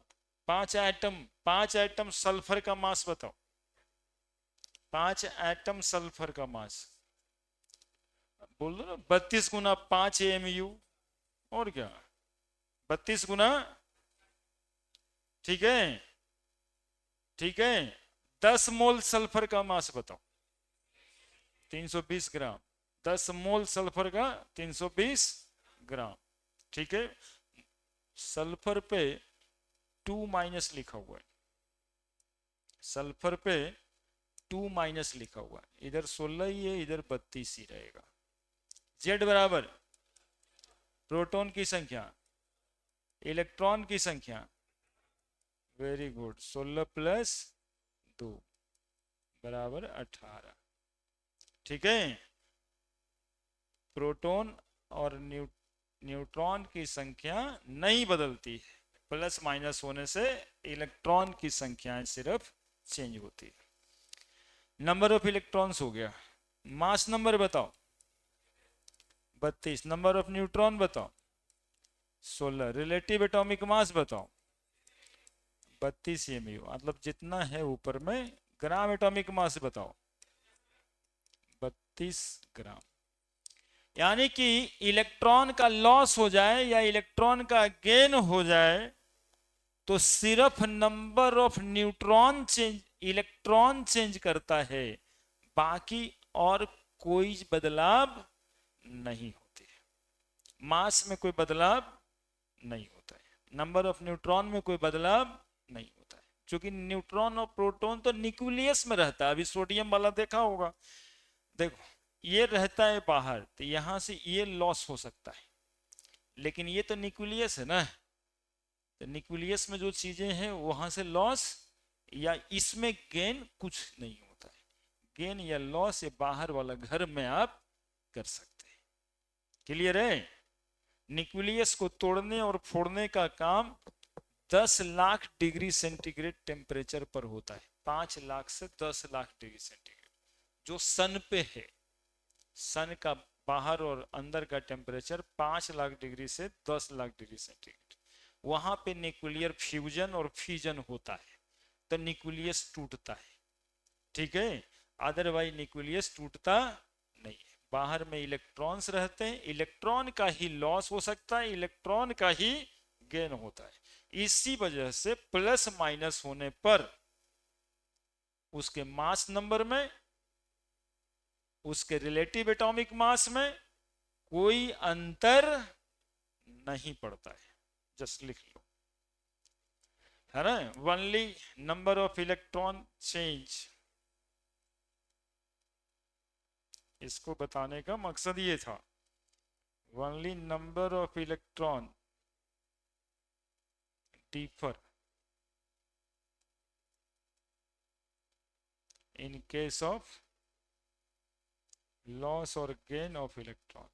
पांच एटम सल्फर का मास बताओ, 5 एटम सल्फर का मास, बोल दो ना, 32 गुना 5 एमयू, और क्या, 32 गुना, ठीक है, ठीक है। 10 मोल सल्फर का मास बताओ, 320 ग्राम, 10 मोल सल्फर का 320 ग्राम, ठीक है। सल्फर पे 2 - लिखा हुआ है, सल्फर पे 2 - लिखा हुआ है, इधर 16 ही है, इधर 32 ही रहेगा। जेड बराबर प्रोटॉन की संख्या, इलेक्ट्रॉन की संख्या, वेरी गुड, 16 प्लस 2 बराबर 18, ठीक है। प्रोटॉन और न्यूट्रॉन की संख्या नहीं बदलती है, प्लस माइनस होने से इलेक्ट्रॉन की संख्याएं सिर्फ चेंज होती है। नंबर ऑफ इलेक्ट्रॉन्स हो गया, मास नंबर बताओ 32, नंबर ऑफ न्यूट्रॉन बताओ 16, रिलेटिव एटॉमिक मास बताओ 32 एमयू, मतलब जितना है ऊपर में। ग्राम एटॉमिक मास बताओ 32 ग्राम। यानी कि इलेक्ट्रॉन का लॉस हो जाए या इलेक्ट्रॉन का गेन हो जाए तो सिर्फ number of neutron change, electron change करता है, बाकी और कोई बदलाव नहीं होते, मास में कोई बदलाव नहीं होता है, नंबर ऑफ न्यूट्रॉन में कोई बदलाव नहीं होता है, क्योंकि न्यूट्रॉन और प्रोटॉन तो न्यूक्लियस में रहता है। अभी सोडियम वाला देखा होगा, देखो ये रहता है बाहर, तो यहां से ये लॉस हो सकता है, लेकिन ये तो न्यूक्लियस है ना, तो न्यूक्लियस में जो चीजें हैं वहां से लॉस या इसमें गेन कुछ नहीं होता है। गेन या लॉस ये बाहर वाला घर में आप कर सकते हैं। क्लियर है? न्यूक्लियस को तोड़ने और फोड़ने का काम 10 लाख डिग्री सेंटीग्रेड टेम्परेचर पर होता है, 5 लाख से 10 लाख डिग्री सेंटीग्रेड, जो सन पे है। सन का बाहर और अंदर का टेम्परेचर 5 लाख डिग्री से 10 लाख डिग्री सेंटीग्रेड, वहां पे न्यूक्लियर फ्यूजन और फिजन होता है, तो न्यूक्लियस टूटता है, ठीक है। अदरवाइज न्यूक्लियस टूटता नहीं है, बाहर में इलेक्ट्रॉन्स रहते हैं, इलेक्ट्रॉन का ही लॉस हो सकता है, इलेक्ट्रॉन का ही गेन होता है। इसी वजह से प्लस माइनस होने पर उसके मास नंबर में, उसके रिलेटिव एटॉमिक मास में कोई अंतर नहीं पड़ता है, जस्ट लिख लो, है ना। Only number of electron change, इसको बताने का मकसद ये था, only number of electron differ in case of loss or gain of electron,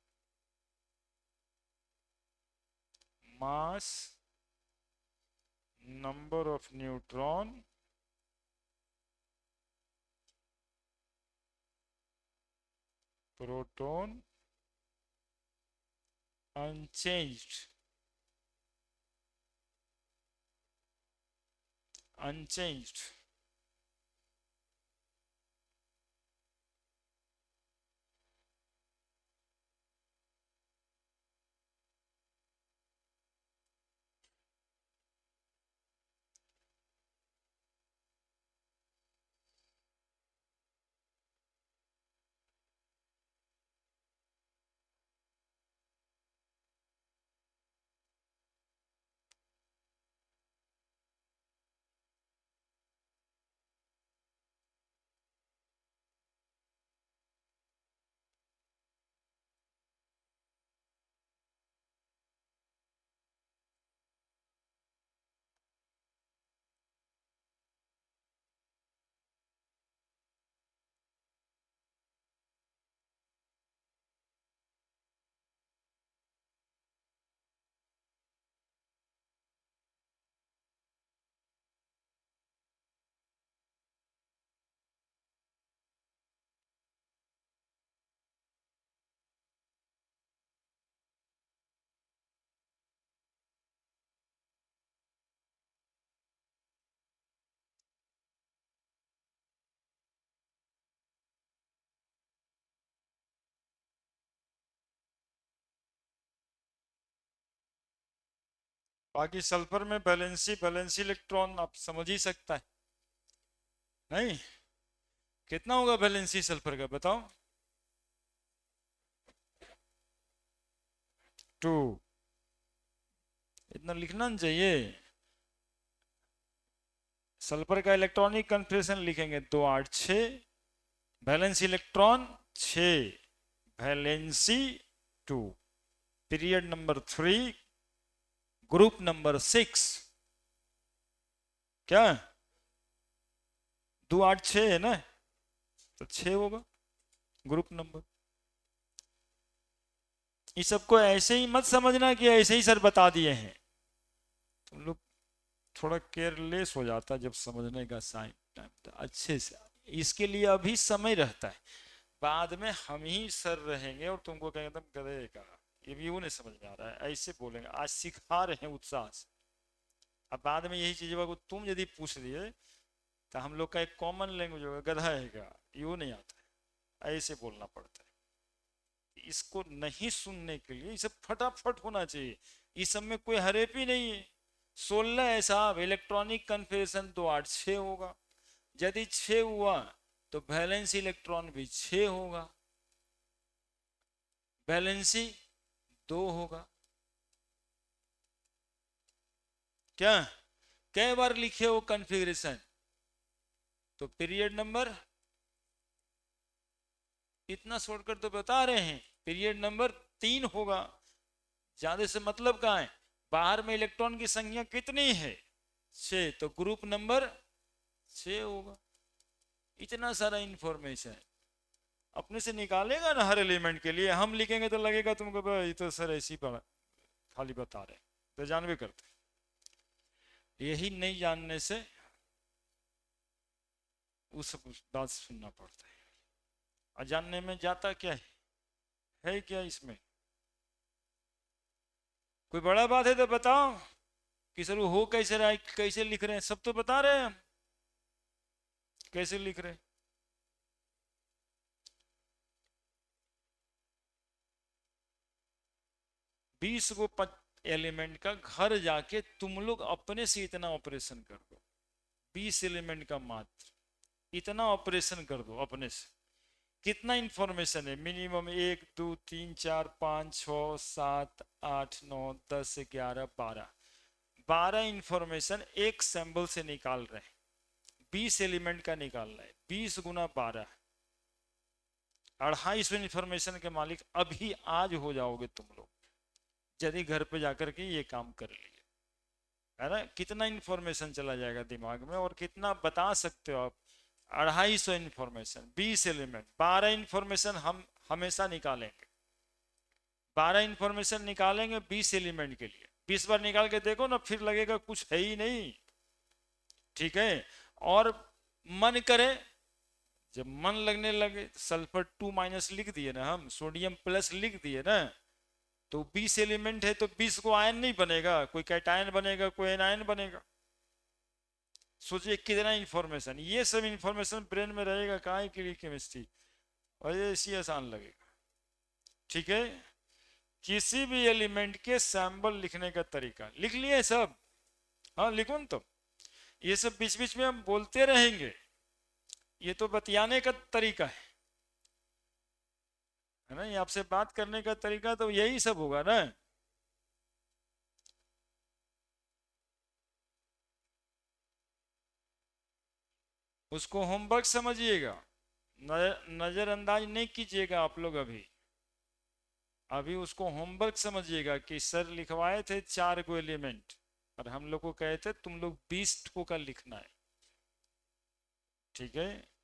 mass, number of neutron, proton unchanged, unchanged, बाकी सल्फर में वैलेंसी वैलेंसी इलेक्ट्रॉन आप समझ ही सकता है नहीं। कितना होगा वैलेंसी सल्फर का बताओ? 2। इतना लिखना नहीं चाहिए। सल्फर का इलेक्ट्रॉनिक कन्फिग्रेशन लिखेंगे 286, valence electron 6, valency 2, period number 3, group number 6। क्या 286 है ना, तो 6 होगा ग्रुप नंबर। इस सबको ऐसे ही मत समझना कि ऐसे ही सर बता दिए हैं। तुम लोग थोड़ा केयरलेस हो जाता जब समझने का टाइम था अच्छे से। इसके लिए अभी समय रहता है, बाद में हम ही सर रहेंगे और तुमको कहेंगे तुम गधे का, ये भी वो नहीं समझ में आ रहा है, ऐसे बोलेंगे। आज सिखा रहे हैं उत्साह से, अब बाद में यही चीजें को तुम यदि पूछ लिए तो हम लोग का एक कॉमन लैंग्वेज होगा, गधा है क्या, ये नहीं आता है, ऐसे बोलना पड़ता है। इसको नहीं सुनने के लिए इसे फटाफट होना चाहिए, इस सब में कोई हरेपी नहीं है। 16 है साहब, इलेक्ट्रॉनिक कन्फिग्रेशन तो 8-6 होगा। यदि 6 हुआ तो वैलेंसी इलेक्ट्रॉन भी 6 होगा, वैलेंसी 2 होगा। क्या कई बार लिखे हो कन्फिग्रेशन, तो पीरियड नंबर इतना शॉर्टकट तो बता रहे हैं, पीरियड नंबर 3 होगा। ज्यादा से मतलब कहाँ है, बाहर में इलेक्ट्रॉन की संख्या कितनी है 6, तो ग्रुप नंबर 6 होगा। इतना सारा इंफॉर्मेशन अपने से निकालेगा ना हर एलिमेंट के लिए, हम लिखेंगे तो लगेगा तुमको ये तो सर ऐसी खाली बता रहे, तो जानवे करते। यही नहीं जानने से उस बात सुनना पड़ता है। अजानने में जाता क्या है क्या इसमें? कोई बड़ा बात है तो बताओ कि सर वो हो कैसे रहा है, कैसे लिख रहे हैं, सब तो बता रहे हैं हम कैसे लिख रहे हैं। 20 को एलिमेंट का घर जाके तुम लोग अपने से इतना ऑपरेशन कर दो, 20 एलिमेंट का मात्र इतना ऑपरेशन कर दो अपने से। कितना इंफॉर्मेशन है, मिनिमम 1 2 3 4 5 6 7 8 9 10 11 12, 12 इंफॉर्मेशन एक सैंपल से निकाल रहे हैं। 20 एलिमेंट का निकाल रहे हैं, 20 गुना 12, 250 इंफॉर्मेशन के मालिक अभी आज हो जाओगे तुम लोग, यदि घर पे जाकर के ये काम कर लिए, है ना। कितना इंफॉर्मेशन चला जाएगा दिमाग में, और कितना बता सकते हो आप। 250 इंफॉर्मेशन, 20 एलिमेंट, 12 इंफॉर्मेशन हम हमेशा निकालेंगे। 12 इंफॉर्मेशन निकालेंगे 20 एलिमेंट के लिए, 20 बार निकाल के देखो ना, फिर लगेगा कुछ है ही नहीं। ठीक है, और मन करे, जब मन लगने लगे, सल्फर 2- लिख दिए ना हम, सोडियम प्लस लिख दिए ना, तो 20 एलिमेंट है तो 20 को आयन नहीं बनेगा, कोई कैटायन बनेगा, कोई एनायन बनेगा। सोचिए कितना इंफॉर्मेशन, ये सब इंफॉर्मेशन ब्रेन में रहेगा काहे के लिए केमिस्ट्री, और ये इसी आसान लगेगा। ठीक है, किसी भी एलिमेंट के सैंपल लिखने का तरीका लिख लिए सब। हाँ लिखो न, तो ये सब बीच बीच में हम बोलते रहेंगे, ये तो बतियाने का तरीका है ना, ये आपसे बात करने का तरीका तो यही सब होगा ना। उसको होमवर्क समझिएगा, नजरअंदाज नहीं कीजिएगा आप लोग। अभी अभी उसको होमवर्क समझिएगा कि सर लिखवाए थे 4 को एलिमेंट, और हम लोग को कहे थे तुम लोग 20 को का लिखना है। ठीक है,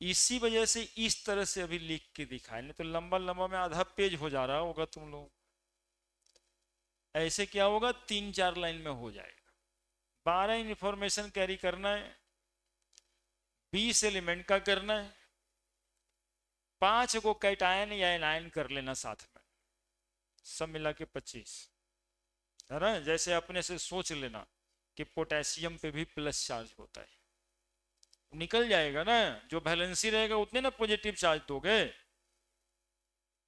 इसी वजह से इस तरह से अभी लिख के दिखाए, नहीं तो लंबा लंबा में आधा पेज हो जा रहा होगा तुम लोग। ऐसे क्या होगा, 3-4 लाइन में हो जाएगा। 12 इंफॉर्मेशन कैरी करना है, 20 एलिमेंट का करना है, 5 को कैटायन या एनायन कर लेना साथ में, सब मिला के 25, है ना। जैसे अपने से सोच लेना कि पोटेशियम पे भी प्लस चार्ज होता है, निकल जाएगा ना, जो वैलेंसी रहेगा उतने ना पॉजिटिव चार्ज दोगे,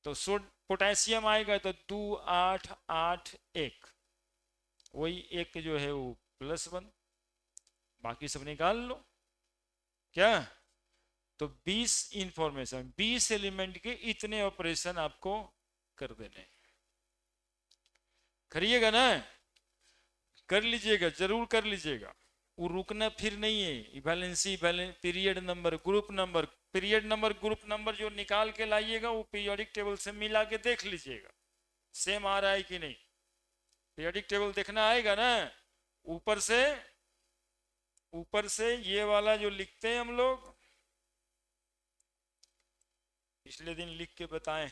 तो पोटेशियम आएगा तो 2 8 8 1, वही एक जो है वो +1, बाकी सब निकाल लो। क्या? तो 20 इंफॉर्मेशन, 20 एलिमेंट के इतने ऑपरेशन आपको कर देने। करिएगा ना? कर लीजिएगा, जरूर कर लीजिएगा। वो रुकना फिर नहीं है। Valency, period number, group number, period number, group number जो निकाल के लाइएगा वो पीरियोडिक टेबल से मिला के देख लीजिएगा सेम आ रहा है कि नहीं। पीरियोडिक टेबल देखना आएगा ना। ऊपर से, ऊपर से ये वाला जो लिखते हैं हम लोग, पिछले दिन लिख के बताएं।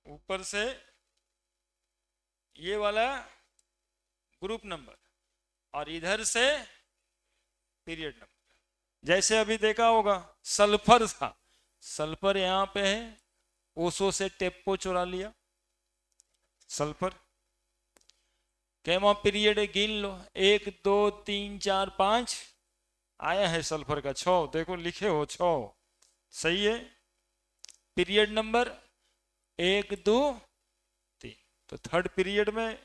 ऊपर से ये वाला ग्रुप नंबर और इधर से पीरियड नंबर। जैसे अभी देखा होगा सल्फर था, सल्फर यहां पे है, ओसो से टेप्पो चुरा लिया सल्फर। कैमा पीरियड गिन लो, 1 2 3 4 5 आया है सल्फर का 6, देखो लिखे हो 6, सही है। पीरियड नंबर 1 2 3, तो थर्ड पीरियड में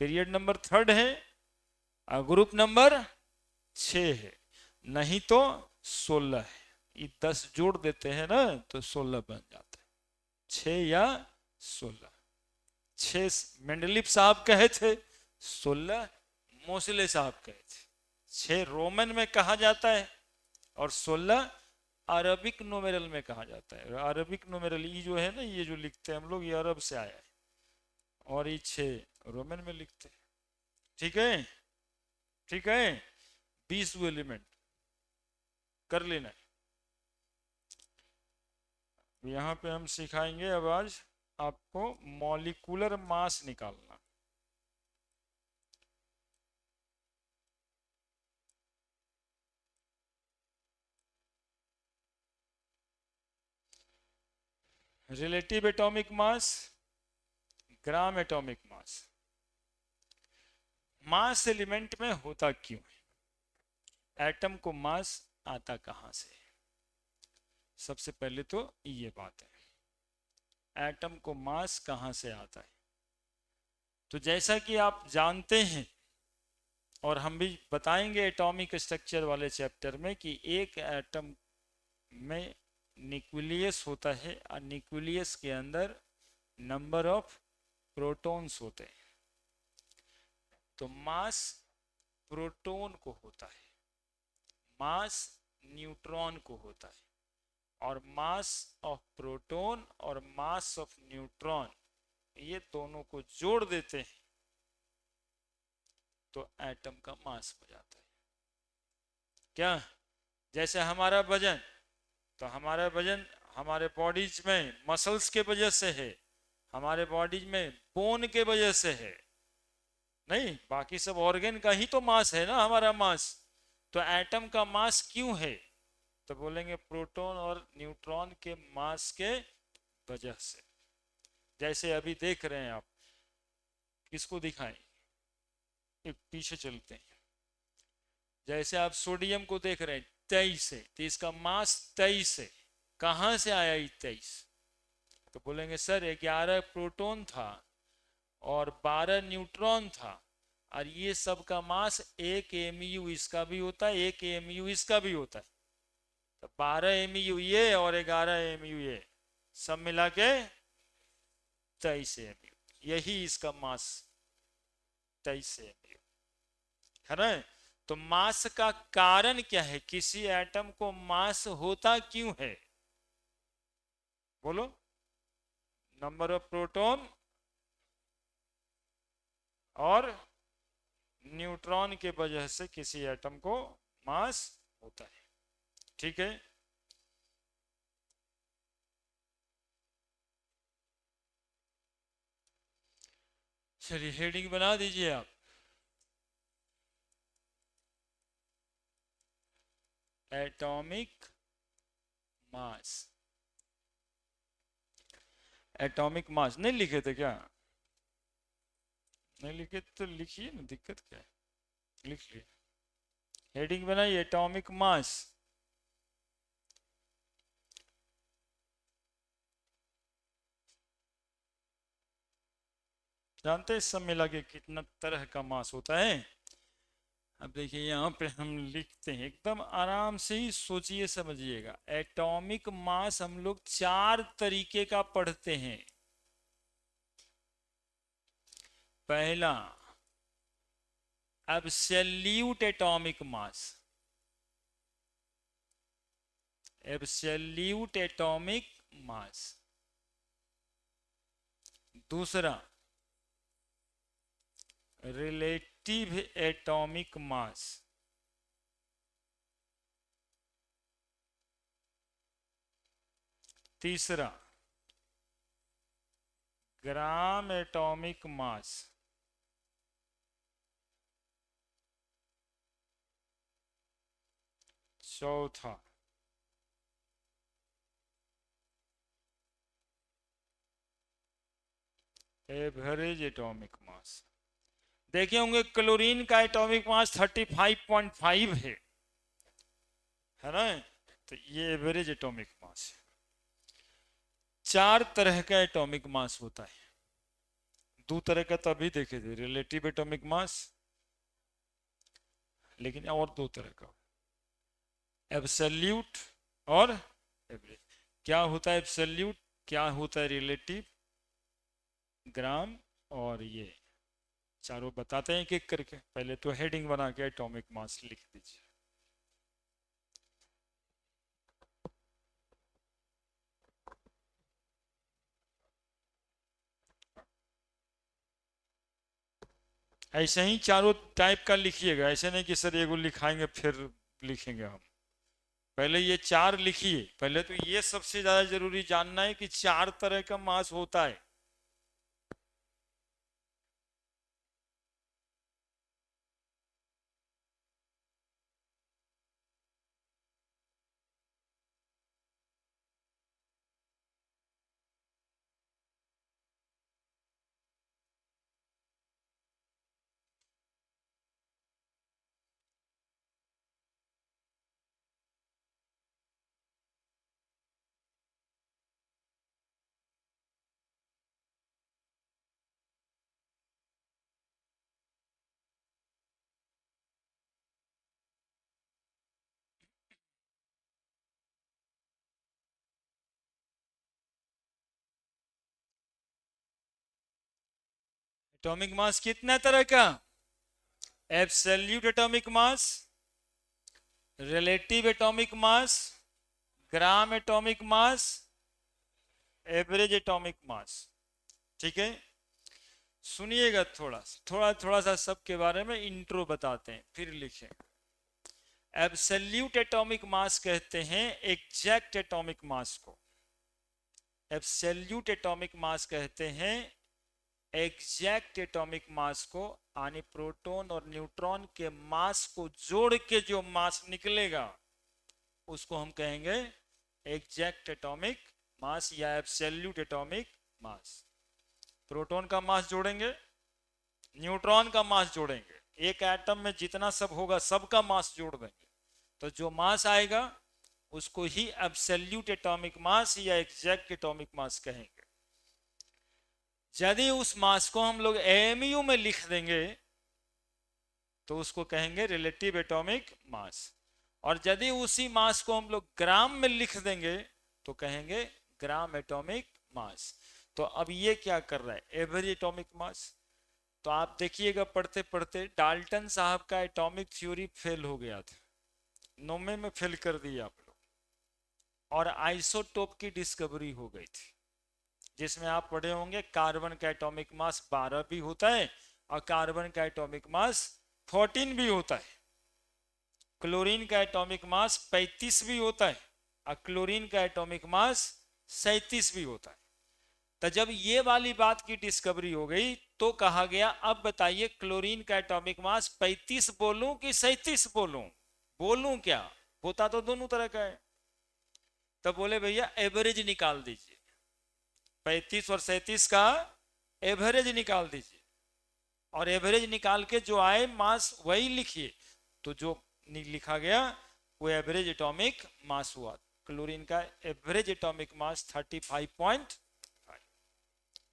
पीरियड नंबर थर्ड है और ग्रुप नंबर 6 है, नहीं तो 16 है। ये 10 जोड़ देते हैं ना तो 16 बन जाता है, 6 या 16। 6 मेंडलीफ साहब कहे थे, 16 मोसले साहब कहे थे। 6 रोमन में कहा जाता है और 16 अरबिक नोमेरल में कहा जाता है। अरबिक नोमेरल ये जो है ना, ये जो लिखते हैं हम लोग, ये अरब से आया है, और ये 6 रोमन में लिखते हैं। ठीक है, ठीक है। 20 एलिमेंट कर लेना है। यहाँ पे हम सिखाएंगे अब आज आपको मॉलिक्यूलर मास निकालना। Relative atomic mass, gram atomic mass. Mass element में होता क्यों है? एटम को मास आता कहां से? सबसे पहले तो ये बात है, एटम को मास कहां से आता है। तो जैसा कि आप जानते हैं और हम भी बताएंगे एटॉमिक स्ट्रक्चर वाले चैप्टर में कि एक एटम में न्यूक्लियस होता है और न्यूक्लियस के अंदर नंबर ऑफ प्रोटॉन्स होते हैं। तो मास प्रोटॉन को होता है, मास न्यूट्रॉन को होता है, और मास ऑफ प्रोटॉन और मास ऑफ न्यूट्रॉन ये दोनों को जोड़ देते हैं तो एटम का मास हो जाता है। क्या? जैसे हमारा वजन, तो हमारा वजन हमारे बॉडीज में मसल्स के वजह से है, हमारे बॉडीज में बोन के वजह से है, नहीं बाकी सब ऑर्गन का ही तो मास है ना हमारा मास। तो एटम का मास क्यों है? तो बोलेंगे प्रोटॉन और न्यूट्रॉन के मास के वजह से। जैसे अभी देख रहे हैं आप, किसको दिखाएं, एक पीछे चलते हैं। जैसे आप सोडियम को देख रहे हैं 23 है, तो इसका मास 23 है। कहां से आया ये 23? तो बोलेंगे सर 11 प्रोटॉन था और 12 न्यूट्रॉन था, और ये सब का मास 1 एमयू इसका भी होता है, 1 एमयू इसका भी होता है। तो 12 एमयू ये और 11 एमयू ये, सब मिला के 23 एमयू, यही इसका मास 23 एमयू है ना। तो मास का कारण क्या है? किसी एटम को मास होता क्यों है? बोलो। नंबर ऑफ प्रोटॉन और न्यूट्रॉन के वजह से किसी एटम को मास होता है। ठीक है, चलिए हेडिंग बना दीजिए आप। Atomic mass. एटॉमिक मास नहीं लिखे थे क्या? नहीं लिखे तो लिखिए ना, दिक्कत क्या है, लिख लिए। हेडिंग बनाइए एटॉमिक मास। जानते हैं इस सब मिला के कितना तरह का मास होता है? अब देखिए यहाँ पे हम लिखते हैं, एकदम आराम से ही सोचिए समझिएगा। एटॉमिक मास हम लोग 4 तरीके का पढ़ते हैं। पहला, absolute atomic mass, absolute atomic mass. दूसरा, रिलेटिव एटॉमिक मास। तीसरा, ग्राम एटॉमिक मास। चौथा, एवरेज एटॉमिक मास। देखे होंगे क्लोरीन का एटॉमिक मास 35.5 है ना? तो ये एवरेज एटॉमिक मास है। 4 तरह का एटॉमिक मास होता है। 2 तरह का तो अभी देखे थे, रिलेटिव एटॉमिक मास, लेकिन और 2 तरह का, एब्सोल्यूट और एवरेज। क्या होता है एब्सोल्यूट, क्या होता है रिलेटिव, ग्राम, और ये चारों बताते हैं एक एक करके। पहले तो हेडिंग बना के एटॉमिक मास लिख दीजिए। ऐसे ही चारों टाइप का लिखिएगा, ऐसे नहीं कि सर एगो लिखाएंगे फिर लिखेंगे हम। पहले ये 4 लिखिए। पहले तो ये सबसे ज्यादा जरूरी जानना है कि 4 तरह का मास होता है। एटॉमिक मास कितना तरह का? Absolute atomic mass, relative atomic mass, gram atomic मास, एवरेज एटॉमिक मास। ठीक है, सुनिएगा थोड़ा थोड़ा थोड़ा सा सबके बारे में इंट्रो बताते हैं फिर लिखें। एब्सोल्यूट एटॉमिक मास कहते हैं एग्जैक्ट एटॉमिक मास को। एब्सोल्यूट एटॉमिक मास कहते हैं एग्जैक्ट एटॉमिक मास को, यानी प्रोटॉन और न्यूट्रॉन के मास को जोड़ के जो मास निकलेगा उसको हम कहेंगे एग्जैक्ट एटॉमिक मास या एब्सोल्यूट एटॉमिक मास। प्रोटॉन का मास जोड़ेंगे, न्यूट्रॉन का मास जोड़ेंगे, एक एटम में जितना सब होगा सबका मास जोड़ देंगे, तो जो मास आएगा उसको ही एब्सोल्यूट एटॉमिक मास या एग्जैक्ट एटॉमिक मास कहेंगे। यदि उस मास को हम लोग एएमयू में लिख देंगे तो उसको कहेंगे रिलेटिव एटॉमिक मास, और यदि उसी मास को हम लोग ग्राम में लिख देंगे तो कहेंगे ग्राम एटॉमिक मास। तो अब ये क्या कर रहा है, एवरेज एटॉमिक मास। तो आप देखिएगा पढ़ते पढ़ते डाल्टन साहब का एटॉमिक थ्योरी फेल हो गया था, 9वें में फेल कर दिया आप लोग, और आइसोटोप की डिस्कवरी हो गई थी, जिसमें आप पढ़े होंगे कार्बन का एटॉमिक मास 12 भी होता है और कार्बन का एटॉमिक मास 14 भी होता है। क्लोरीन का एटॉमिक मास 35 भी होता है और क्लोरीन का एटॉमिक मास 37 भी होता है। तो जब ये वाली बात की डिस्कवरी हो गई तो कहा गया अब बताइए क्लोरीन का एटॉमिक मास 35 बोलूं कि 37 बोलूं? बोलूं क्या, होता तो दोनों तरह का है। तब बोले भैया एवरेज निकाल दीजिए, 35 और 37 का एवरेज निकाल दीजिए, और एवरेज निकाल के जो आए मास वही लिखिए। तो जो लिखा गया वो एवरेज एटॉमिक मास हुआ। क्लोरीन का एवरेज एटॉमिक मास 35.5।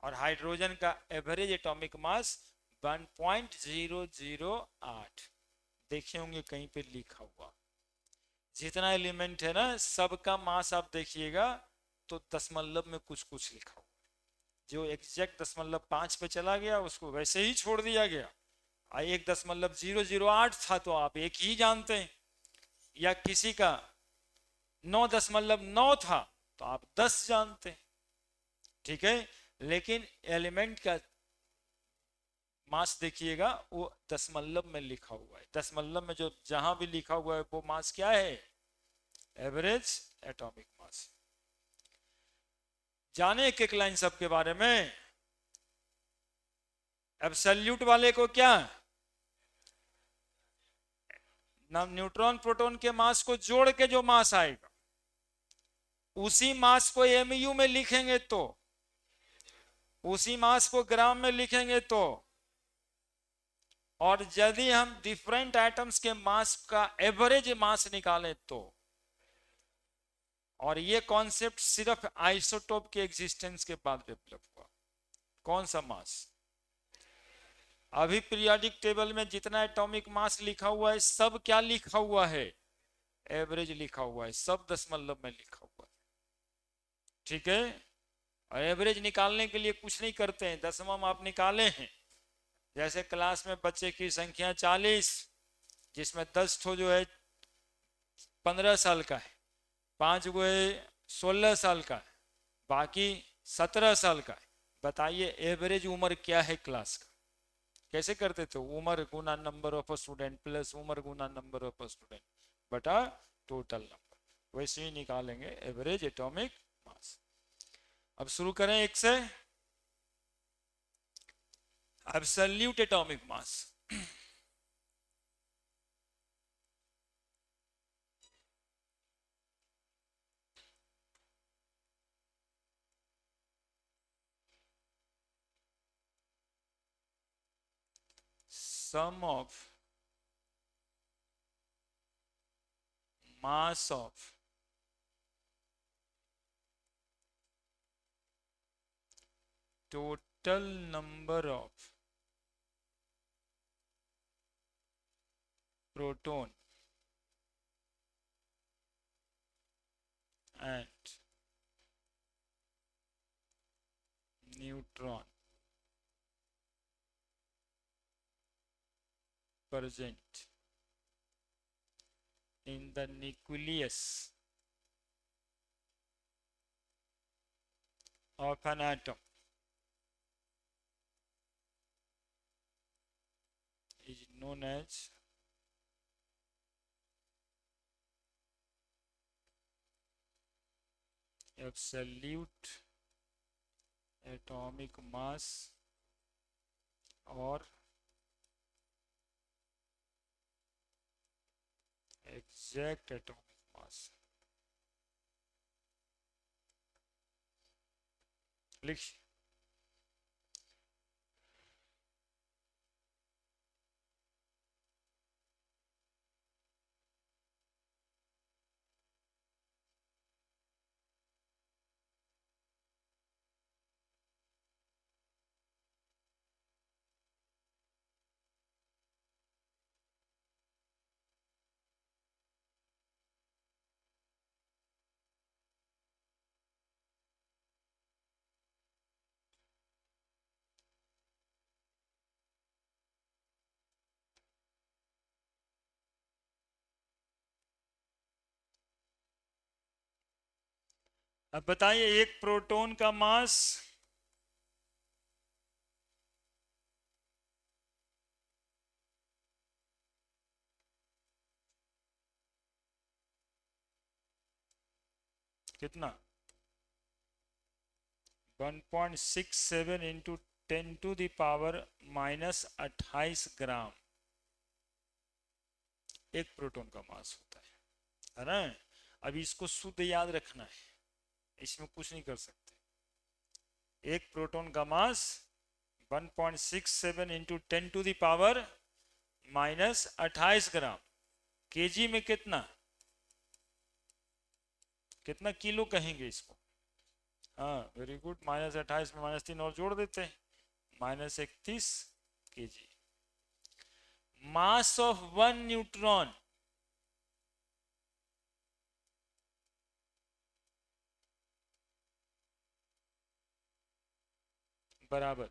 और हाइड्रोजन का एवरेज एटॉमिक मास 1.008। देखे होंगे कहीं पे लिखा हुआ। जितना एलिमेंट है ना सबका मास आप देखिएगा तो दशमलव में कुछ कुछ लिखा हुआ। जो एग्जैक्ट 0.5 पे चला गया उसको वैसे ही छोड़ दिया गया। 1.008 था तो आप एक ही जानते हैं, या किसी का 9.9 था तो आप 10 जानते हैं। ठीक है, लेकिन एलिमेंट का मास देखिएगा वो दशमलव में लिखा हुआ है। दशमलव में जो जहां भी लिखा हुआ है वो मास क्या है? Average atomic mass. जाने एक एक लाइन सबके बारे में। एब्सोल्यूट वाले को क्या, ना न्यूट्रॉन प्रोटॉन के मास को जोड़ के जो मास आएगा उसी मास को एमयू में लिखेंगे तो, उसी मास को ग्राम में लिखेंगे तो, और यदि हम डिफरेंट एटम्स के मास का एवरेज मास निकालें तो। और ये कॉन्सेप्ट सिर्फ आइसोटोप के एग्जिस्टेंस के बाद डेवलप हुआ। कौन सा मास? अभी पीरियोडिक टेबल में जितना एटॉमिक मास लिखा हुआ है सब क्या लिखा हुआ है? एवरेज लिखा हुआ है, सब दशमलव में लिखा हुआ है। ठीक है, और एवरेज निकालने के लिए कुछ नहीं करते हैं। दशमलव आप निकाले हैं, जैसे क्लास में बच्चे की संख्या 40, जिसमें 10 ठो जो है 15 साल का है, 5 गो है 16 साल का है, बाकी 17 साल का है। बताइए एवरेज उम्र क्या है क्लास का? कैसे करते थे? उम्र गुना नंबर ऑफ स्टूडेंट प्लस उम्र गुना नंबर ऑफ स्टूडेंट बटा टोटल नंबर। वैसे ही निकालेंगे एवरेज एटॉमिक मास। अब शुरू करें एक से। Absolute atomic mass. sum of mass of total number of proton and neutron present in the nucleus of an atom is known as absolute atomic mass or exact atomic mass। लिख अब बताइए एक proton का मास कितना? 1.67 into 10⁻⁻28 ग्राम एक proton का मास होता है ना। अब इसको शुद्ध याद रखना है, इसमें कुछ नहीं कर सकते। एक प्रोटॉन का मास 1.67 इंटू 10⁻⁻28 ग्राम। केजी में कितना, कितना किलो कहेंगे इसको? हाँ वेरी गुड, -28 में -3 और जोड़ देते हैं, -31 kg। Mass of one neutron बराबर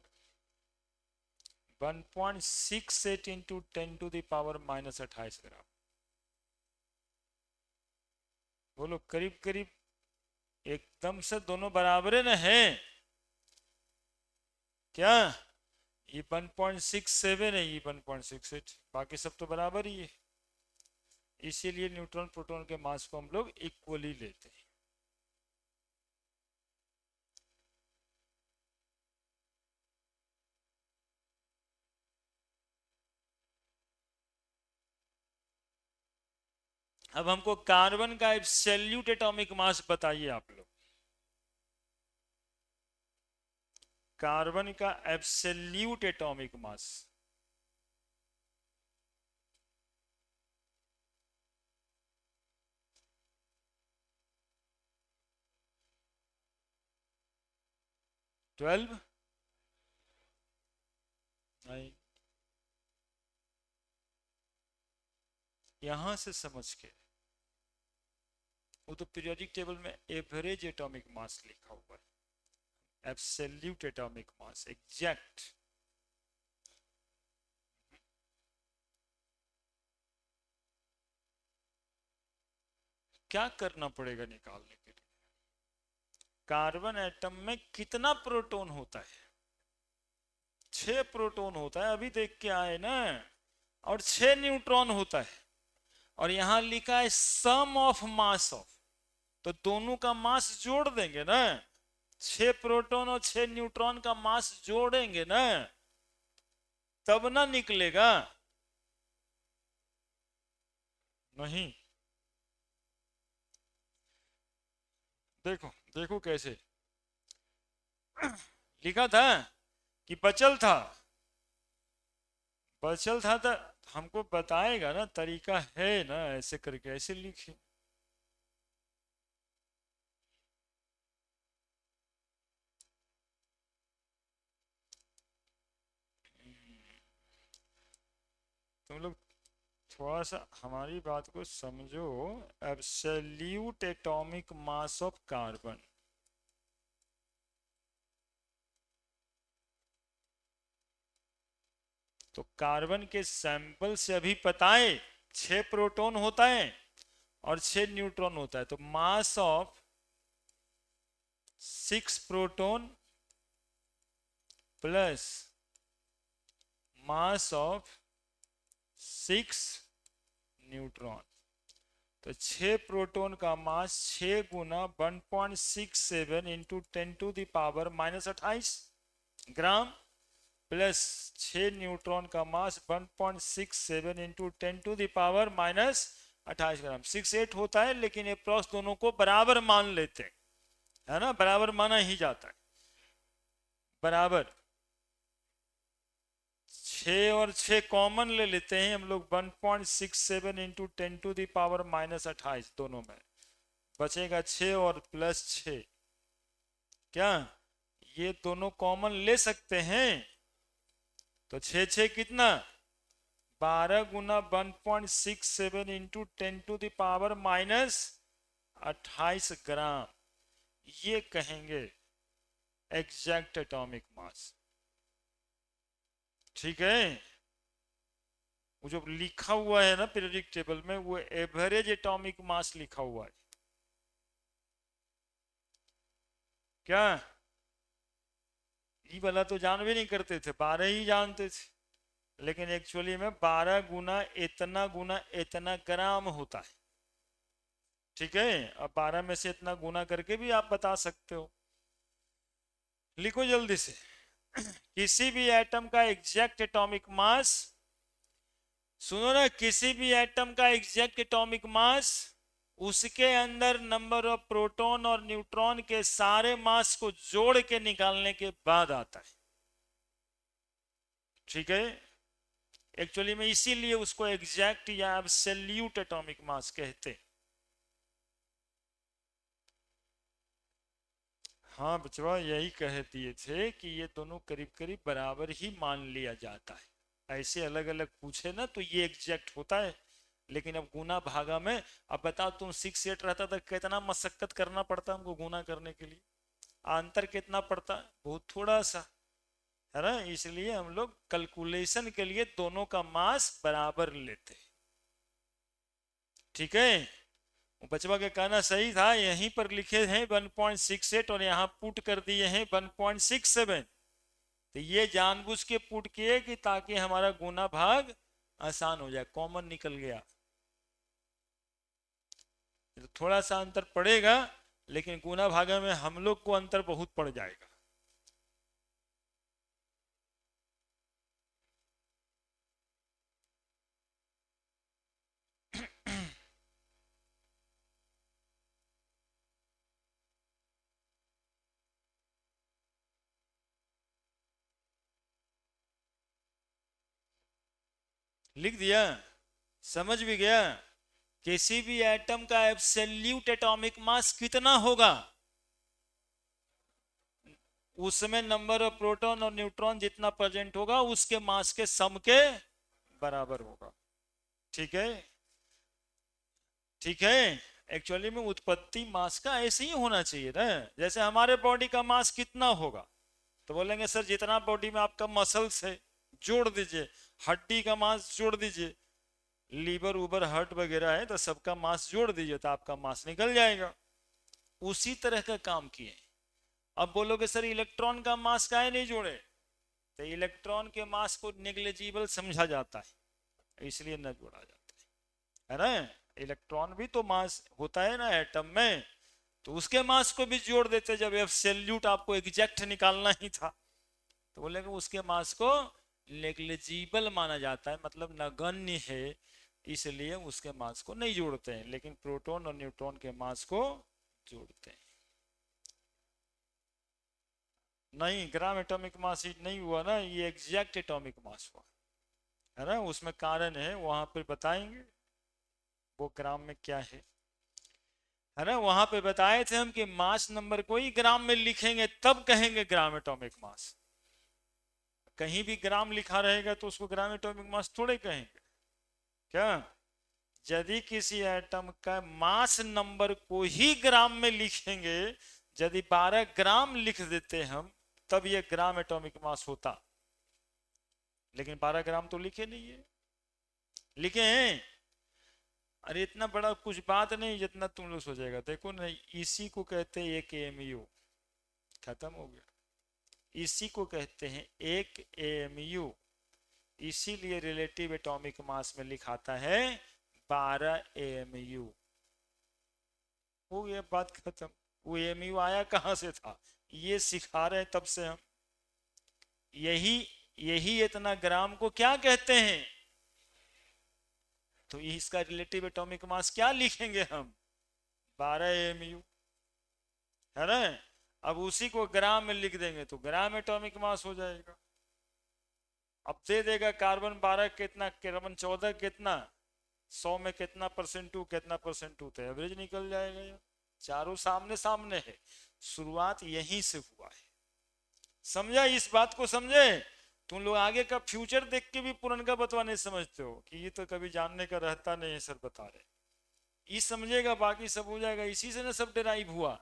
1.68 इंटू 10⁻⁻28 ग्राम। बोलो करीब करीब एकदम से दोनों बराबर न है क्या? ये 1.67 है, ये 1.68, बाकी सब तो बराबर ही है। इसीलिए न्यूट्रॉन प्रोटॉन के मास को हम लोग इक्वली लेते हैं। अब हमको कार्बन का एब्सोल्यूट एटॉमिक मास बताइए आप लोग। कार्बन का एब्सोल्यूट एटॉमिक मास ट्वेल्व नहीं, यहां से समझ के वो तो पीरियोडिक टेबल में एवरेज एटॉमिक मास लिखा हुआ है, एब्सोल्यूट एटॉमिक मास एग्जैक्ट। क्या करना पड़ेगा निकालने के लिए? कार्बन एटम में कितना प्रोटॉन होता है? 6 प्रोटॉन होता है, अभी देख के आए ना। और 6 न्यूट्रॉन होता है, और यहां लिखा है सम ऑफ मास ऑफ, तो दोनों का मास जोड़ देंगे ना। 6 प्रोटॉन और 6 न्यूट्रॉन का मास जोड़ेंगे ना, तब ना निकलेगा। नहीं, देखो देखो कैसे लिखा था कि बचल था तो हमको बताएगा ना, तरीका है ना, ऐसे करके ऐसे लिखे। तुम लोग थोड़ा सा हमारी बात को समझो। Absolute atomic mass of carbon, तो कार्बन के सैंपल से अभी पता है 6 प्रोटॉन होता है और 6 न्यूट्रॉन होता है, तो mass of 6 proton plus mass of 6 neutron, तो 6 प्रोटॉन का मास 6 गुना 1.67 इंटू 10⁻⁻28 ग्राम, प्लस 6 न्यूट्रॉन का मास 1.67 इंटू 10⁻⁻28 ग्राम। 6 8 होता है, लेकिन अप्रॉक्स दोनों को बराबर मान लेते हैं, है ना, बराबर माना ही जाता है। बराबर 6 और 6 कॉमन ले लेते हैं हम लोग, 1.67 इंटू 10⁻⁻28 दोनों में बचेगा 6 और प्लस 6। क्या ये दोनों कॉमन ले सकते हैं? तो 6 6 कितना, 12 गुना 1.67 इंटू 10⁻⁻28 ग्राम, ये कहेंगे एग्जैक्ट एटॉमिक मास। ठीक है, वो जो लिखा हुआ है ना पीरियोडिक टेबल में, वो एवरेज एटॉमिक मास लिखा हुआ है। क्या ये वाला तो जान भी नहीं करते थे, 12 ही जानते थे, लेकिन एक्चुअली में 12 गुना इतना ग्राम होता है। ठीक है, अब 12 में से इतना गुना करके भी आप बता सकते हो। लिखो जल्दी से किसी भी एटम का एग्जैक्ट एटॉमिक मास, सुनो ना, किसी भी एटम का एग्जैक्ट एटॉमिक मास उसके अंदर नंबर ऑफ प्रोटॉन और न्यूट्रॉन के सारे मास को जोड़ के निकालने के बाद आता है। ठीक है, एक्चुअली में इसीलिए उसको एग्जैक्ट या एब्सोल्यूट एटॉमिक मास कहते हैं। हाँ बचवा, यही कह दिए थे कि ये दोनों करीब करीब बराबर ही मान लिया जाता है। ऐसे अलग अलग पूछे ना तो ये एग्जैक्ट होता है, लेकिन अब गुना भागा में, अब बताओ तुम 6 8 रहता तो कितना मशक्कत करना पड़ता हमको गुना करने के लिए, अंतर कितना पड़ता, बहुत थोड़ा सा, है ना। इसलिए हम लोग कैलकुलेशन के लिए दोनों का मास बराबर लेते हैं। ठीक है, बचवा के कहना सही था, यहीं पर लिखे हैं 1.68 और यहाँ पुट कर दिए हैं 1.67। तो ये जानबूझ के पुट किए कि ताकि हमारा गुना भाग आसान हो जाए, कॉमन निकल गया। तो थोड़ा सा अंतर पड़ेगा, लेकिन गुना भागा में हम लोग को अंतर बहुत पड़ जाएगा। लिख दिया, समझ भी गया। किसी भी एटम का एब्सोल्यूट एटॉमिक मास कितना होगा, उसमें नंबर ऑफ प्रोटॉन और न्यूट्रॉन जितना प्रेजेंट होगा उसके मास के सम के बराबर होगा। ठीक है, ठीक है। एक्चुअली में उत्पत्ति मास का ऐसे ही होना चाहिए ना, जैसे हमारे बॉडी का मास कितना होगा, तो बोलेंगे सर जितना बॉडी में आपका मसल्स है जोड़ दीजिए, हड्डी का मास जोड़ दीजिए, लीवर उबर हार्ट वगैरह है तो सबका मास जोड़ दीजिए तो आपका मास निकल जाएगा। उसी तरह का काम किए। अब बोलोगे सर इलेक्ट्रॉन का मास काहे नहीं जोड़े, तो इलेक्ट्रॉन के मास को नेग्लिजिबल समझा जाता है, इसलिए न जोड़ा जाता है ना। इलेक्ट्रॉन भी तो मास होता है ना एटम में, तो उसके मास को भी जोड़ देते जब एब्सोल्यूट आपको एग्जैक्ट निकालना ही था। तो बोलेंगे उसके मास को नेग्लिजिबल माना जाता है, मतलब नगण्य है, इसलिए उसके मास को नहीं जोड़ते हैं, लेकिन प्रोटॉन और न्यूट्रॉन के मास को जोड़ते हैं। नहीं, ग्राम एटॉमिक मास ही नहीं हुआ ना, ये एग्जैक्ट एटॉमिक मास हुआ, है ना। उसमें कारण है, वहां पर बताएंगे वो ग्राम में क्या है ना। वहां पे बताए थे हम कि मास नंबर को ही ग्राम में लिखेंगे तब कहेंगे ग्राम एटॉमिक मास। कहीं भी ग्राम लिखा रहेगा तो उसको ग्राम एटॉमिक मास थोड़े कहेंगे क्या। यदि किसी एटम का मास नंबर को ही ग्राम में लिखेंगे, यदि 12 ग्राम लिख देते हम तब ये ग्राम एटॉमिक मास होता, लेकिन 12 ग्राम तो लिखे नहीं है, लिखे हैं। अरे इतना बड़ा कुछ बात नहीं जितना तुम लोग सोचेगा, देखो ना, इसी को कहते हैं एक एमयू, खत्म हो गया। इसी को कहते हैं एक एमयू, इसीलिए रिलेटिव एटॉमिक मास में लिखाता है 12 एमयू। हो गया, बात खत्म। वो एमयू आया कहां से था, ये सिखा रहे हैं तब से हम। यही यही इतना ग्राम को क्या कहते हैं, तो इसका रिलेटिव एटॉमिक मास क्या लिखेंगे हम, 12 एमयू, है ना। अब उसी को ग्राम में लिख देंगे तो ग्राम एटॉमिक मास हो जाएगा। अब दे देगा कार्बन 12 कितना, कार्बन 14 कितना, 100 में कितना परसेंट टू, कितना परसेंट टू, तो एवरेज निकल जाएगा यार। चारों सामने सामने है, शुरुआत यहीं से हुआ है। समझा, इस बात को समझे। तुम लोग आगे का फ्यूचर देख के भी पुरनका बतवा नहीं समझते हो कि ये तो कभी जानने का रहता नहीं है, सर बता रहे, ये समझेगा बाकी सब हो जाएगा, इसी से ना सब डिराइव हुआ।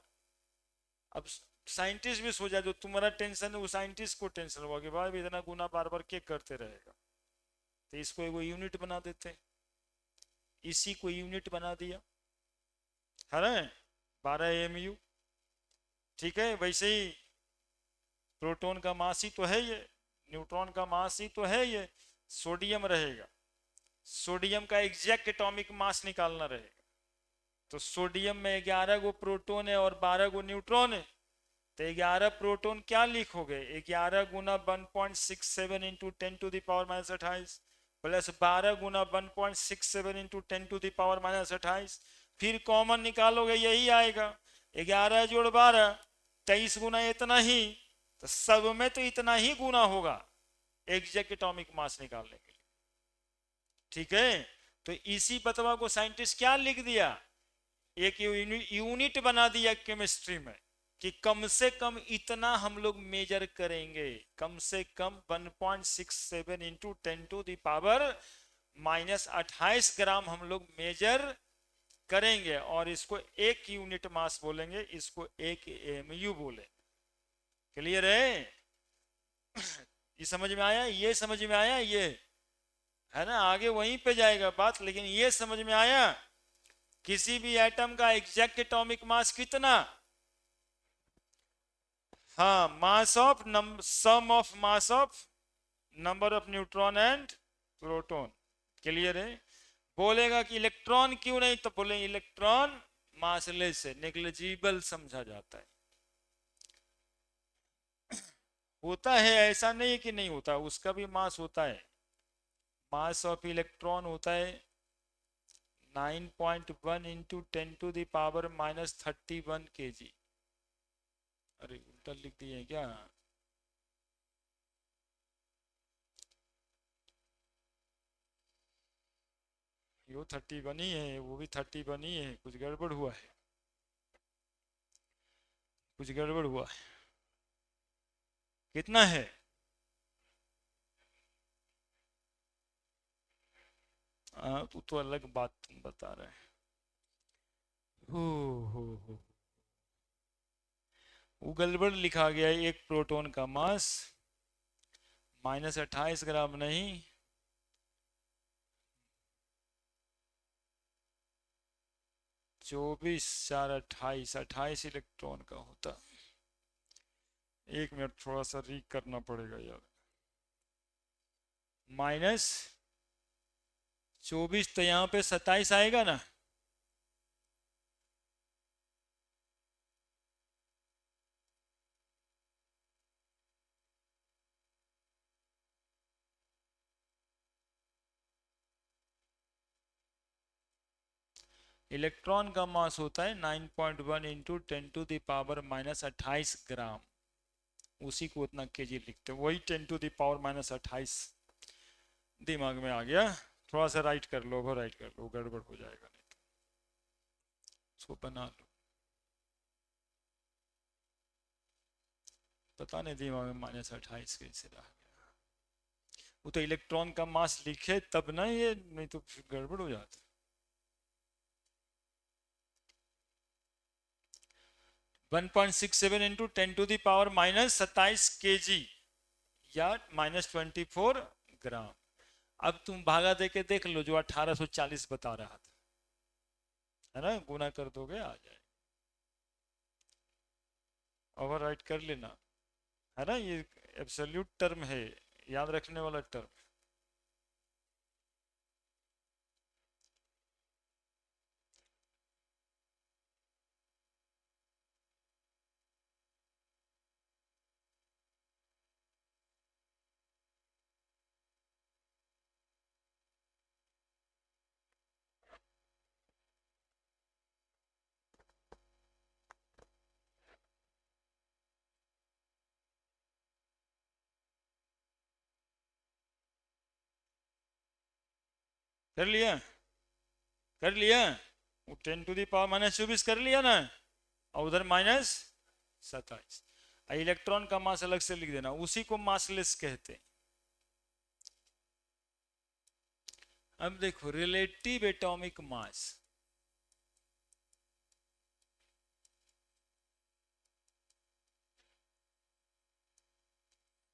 अब साइंटिस्ट भी सो जाए, जो तुम्हारा टेंशन है वो साइंटिस्ट को टेंशन होगा कि भाई इतना गुना बार बार क्या करते रहेगा, तो इसको एक यूनिट बना देते, इसी को यूनिट बना दिया, है ना, 12 एमयू। ठीक है, वैसे ही प्रोटॉन का मास ही तो है ये, न्यूट्रॉन का मास ही तो है ये, सोडियम रहेगा, सोडियम का एग्जैक्ट एटॉमिक मास निकालना रहेगा, तो सोडियम में 11 गो प्रोटॉन है और 12 गो न्यूट्रॉन है, तो 11 प्रोटॉन क्या लिखोगे, 11 गुना 1.67 इंटू 10⁻28 प्लस 12 गुना 1.67 इंटू 10⁻28, फिर कॉमन निकालोगे यही आएगा, 11 जोड़ 12 23 गुना इतना ही, तो सब में तो इतना ही गुना होगा एग्जैक्ट एटॉमिक मास निकालने के लिए। ठीक है, तो इसी बतवा को साइंटिस्ट क्या लिख दिया, एक यूनिट बना दिया केमिस्ट्री में, कि कम से कम इतना हम लोग मेजर करेंगे, कम से कम 1.67 इंटू 10⁻⁻² -28 ग्राम हम लोग मेजर करेंगे, और इसको एक यूनिट मास बोलेंगे, इसको एक एमयू बोले। क्लियर है? ये समझ में आया? ये समझ में आया? ये है ना, आगे वहीं पे जाएगा बात, लेकिन ये समझ में आया किसी भी एटम का एग्जैक्ट एटॉमिक मास कितना? हाँ, mass of sum of mass of number of neutron and proton. Clear है? बोलेगा कि इलेक्ट्रॉन क्यों नहीं, तो बोले इलेक्ट्रॉन मासलेस है, नेग्लिजिबल समझा जाता है। होता है, ऐसा नहीं कि नहीं होता, उसका भी मास होता है। मास ऑफ इलेक्ट्रॉन होता है 9.1 इंटू 10⁻⁻31 kg। अरे उल्टा लिख दिए क्या? यो 31 ही है, वो भी 31 ही है, कुछ गड़बड़ हुआ है, कुछ गड़बड़ हुआ है। कितना है? तो अलग बात तुम बता रहे हैं। हो हो वो गड़बड़ लिखा गया है, एक प्रोटॉन का मास -28 ग्राम नहीं, 24 4 28, 28 इलेक्ट्रॉन का होता। एक मिनट, थोड़ा सा रीक करना पड़ेगा यार। -24 तो यहाँ पे 27 आएगा ना? इलेक्ट्रॉन का मास होता है 9.1 इंटू 10⁻⁻28 ग्राम। उसी को उतना केजी लिखते हैं, वही 10⁻⁻28 दिमाग में आ गया। थोड़ा सा राइट कर लो, ओवर राइट कर लो, गड़बड़ हो जाएगा नहीं तो उसको बना लो। पता नहीं दिमाग में -28 कैसे रहा गया। वो तो इलेक्ट्रॉन का मास लिखे तब ना, ये नहीं तो फिर गड़बड़ हो जाता। 1.67 इंटू 10⁻⁻27 kg या -24 ग्राम। अब तुम भागा दे के देख लो, जो 1840 बता रहा था, है ना, गुना कर दोगे आ जाए। ओवर राइट कर लेना, है ना, ये एब्सोल्यूट टर्म है, याद रखने वाला टर्म। कर लिया? कर लिया? वो 10⁻⁻24 कर लिया ना, और उधर -27। इलेक्ट्रॉन का मास अलग से लिख देना, उसी को मासलेस कहते हैं। अब देखो रिलेटिव एटॉमिक मास,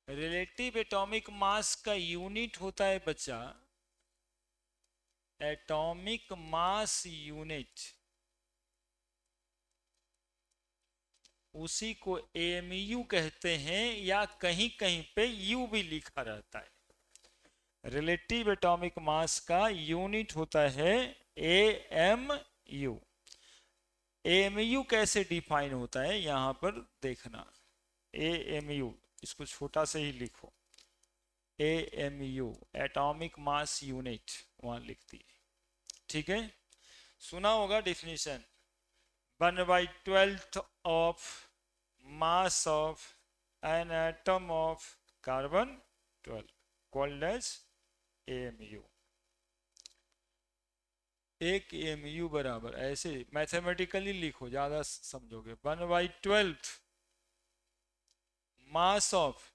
रिलेटिव एटॉमिक मास का यूनिट होता है बच्चा एटॉमिक मास यूनिट। उसी को एमयू कहते हैं, या कहीं कहीं पे यू भी लिखा रहता है। रिलेटिव एटॉमिक मास का यूनिट होता है एएमयू। एएमयू कैसे डिफाइन होता है यहां पर देखना। एएमयू, इसको छोटा से ही लिखो, एएमयू एटॉमिक मास यूनिट वहां लिखती है, ठीक है। सुना होगा definition, 1/12 of mass of an atom of carbon 12 called as AMU। एक mu बराबर, ऐसे मैथमेटिकली लिखो, ज्यादा समझोगे। 1/12 मास of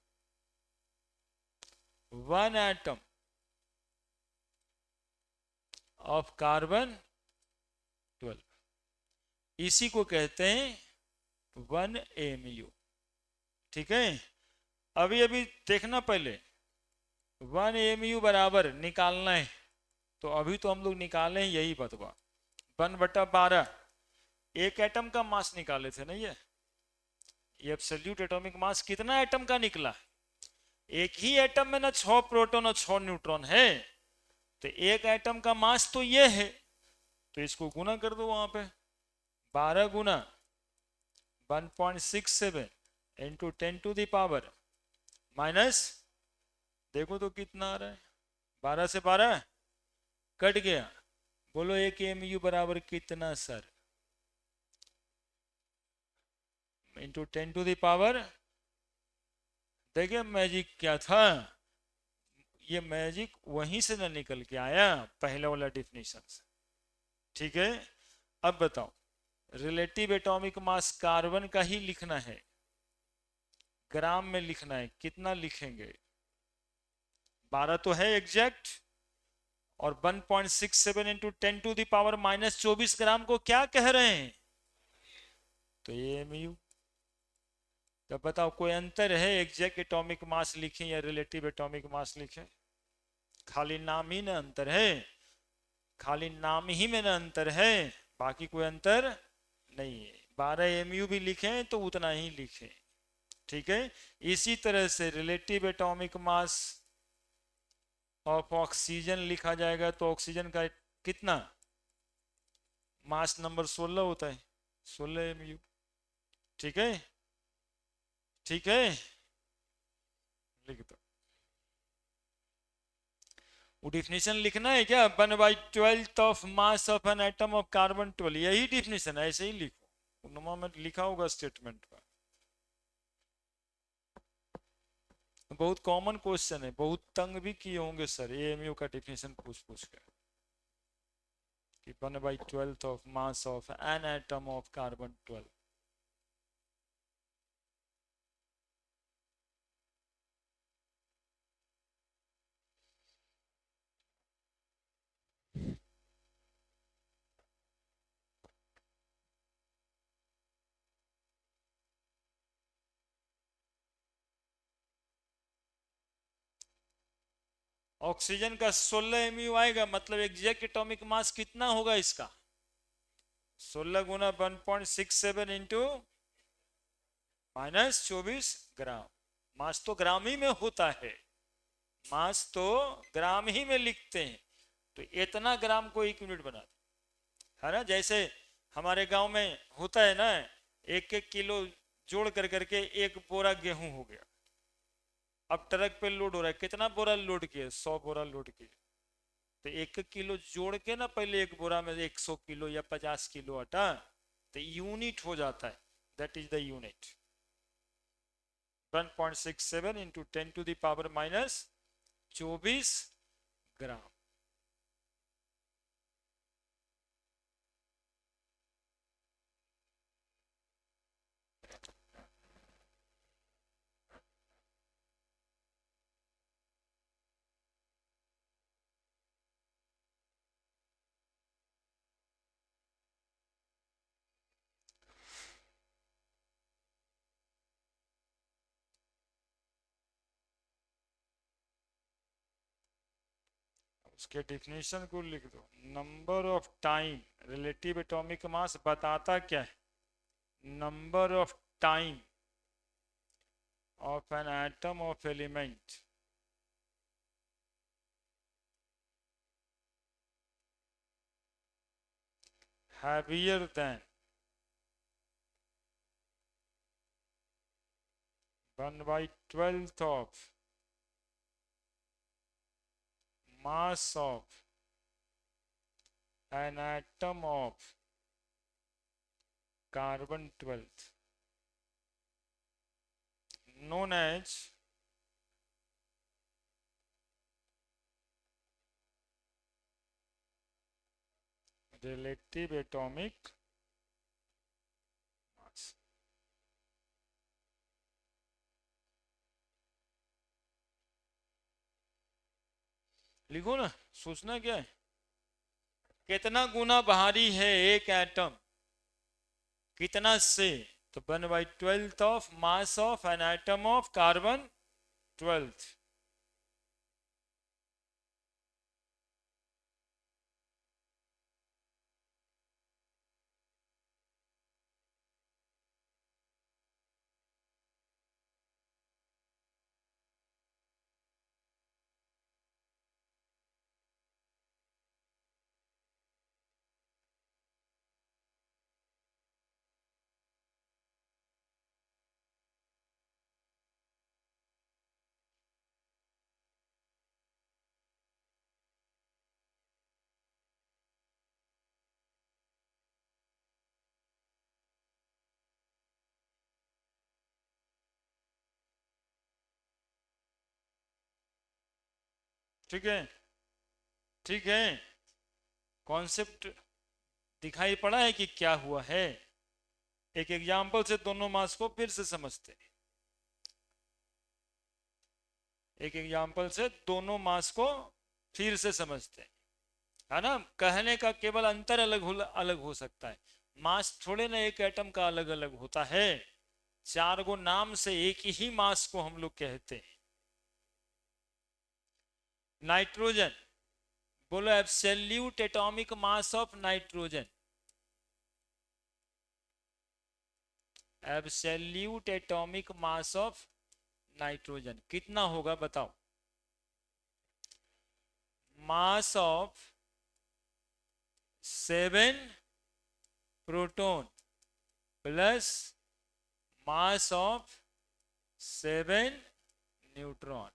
one atom of carbon 12, इसी को कहते हैं 1 mu। ठीक है, अभी अभी देखना पहले, 1 mu बराबर निकालना है, तो अभी तो हम लोग निकाले हैं यही बतवा, 1/12। एक एटम का मास निकाले थे ना, ये एब्सोल्यूट एटॉमिक मास कितना एटम का निकला? एक ही एटम में ना 6 प्रोटॉन और 6 न्यूट्रॉन है, तो एक एटम का मास तो ये है, तो इसको गुना कर दो वहां पे, 12 गुना 1.67 इंटू 10⁻⁻, माइनस, देखो तो कितना आ रहा है, 12 से 12 कट गया। बोलो एक mu बराबर कितना सर? इंटू 10⁻। देखिए मैजिक क्या था, ये मैजिक वहीं से ना निकल के आया, पहले वाला डिफिनेशन से। ठीक है, अब बताओ, रिलेटिव एटॉमिक मास कार्बन का ही लिखना है, ग्राम में लिखना है, कितना लिखेंगे? 12 तो है एग्जैक्ट, और 1.67 इंटू 10⁻⁻24 ग्राम को क्या कह रहे हैं? तो ये mu। तो बताओ कोई अंतर है एग्जैक्ट एटॉमिक मास लिखें या रिलेटिव एटॉमिक मास लिखें? खाली नाम ही ना अंतर है, खाली नाम ही में ना अंतर है, बाकी कोई अंतर नहीं है। 12 mu भी लिखें तो उतना ही लिखें। ठीक है, इसी तरह से relative atomic mass of oxygen लिखा जाएगा, तो ऑक्सीजन का कितना मास नंबर 16 होता है, 16 mu। ठीक है, ठीक है, लिख दो। वो डिफिनेशन लिखना है क्या, 1/12 of mass of an atom of carbon 12, यही डिफिनेशन है, ऐसे ही लिखो, नुमा में लिखा होगा स्टेटमेंट पर। बहुत कॉमन क्वेश्चन है, बहुत तंग भी किए होंगे सर एएमयू का डिफिनेशन पूछ पूछ कर, कि 1/12 of mass of an atom of carbon 12। Oxygen का 16 mu आएगा, मतलब एग्जैक्ट एटॉमिक मास कितना होगा इसका? 16 गुना 1.67 इंटू -24 ग्राम। मास तो ग्राम ही में होता है, मास तो ग्राम ही में लिखते हैं, तो इतना ग्राम को 1 यूनिट बना है ना। जैसे हमारे गांव में होता है ना, 1-1 किलो जोड़ कर करके एक बोरा गेहूं हो गया। अब ट्रक पे लोड हो रहा है, कितना बोरा लोड किए? 100 बोरा लोड किए, तो 1-1 किलो जोड़ के ना पहले एक बोरा में 100 किलो या 50 किलो आटा, तो यूनिट हो जाता है, that is the unit. 1.67 into 10⁻⁻24 ग्राम। उसके डिफिनेशन को लिख दो, number of time, relative atomic मास बताता क्या है? Number of time of an atom of element heavier than 1/12 of mass of an atom of carbon 12 known as relative atomic मास। लिखो ना, सोचना क्या है, कितना गुना भारी है एक एटम, कितना से, तो 1/12 of mass of an atom of carbon 12। ठीक है, ठीक है, कॉन्सेप्ट दिखाई पड़ा है कि क्या हुआ है। एक एग्जांपल से दोनों मास को फिर से समझते हैं। एक एग्जांपल से दोनों मास को फिर से समझते हैं, है ना। कहने का केवल अंतर अलग हो सकता है, मास थोड़े ना एक एटम का अलग अलग होता है। चार गो नाम से एक ही मास को हम लोग कहते हैं। नाइट्रोजन, बोलो absolute atomic mass of nitrogen. Absolute atomic mass of nitrogen कितना होगा बताओ। Mass of 7 proton plus mass of 7 neutron.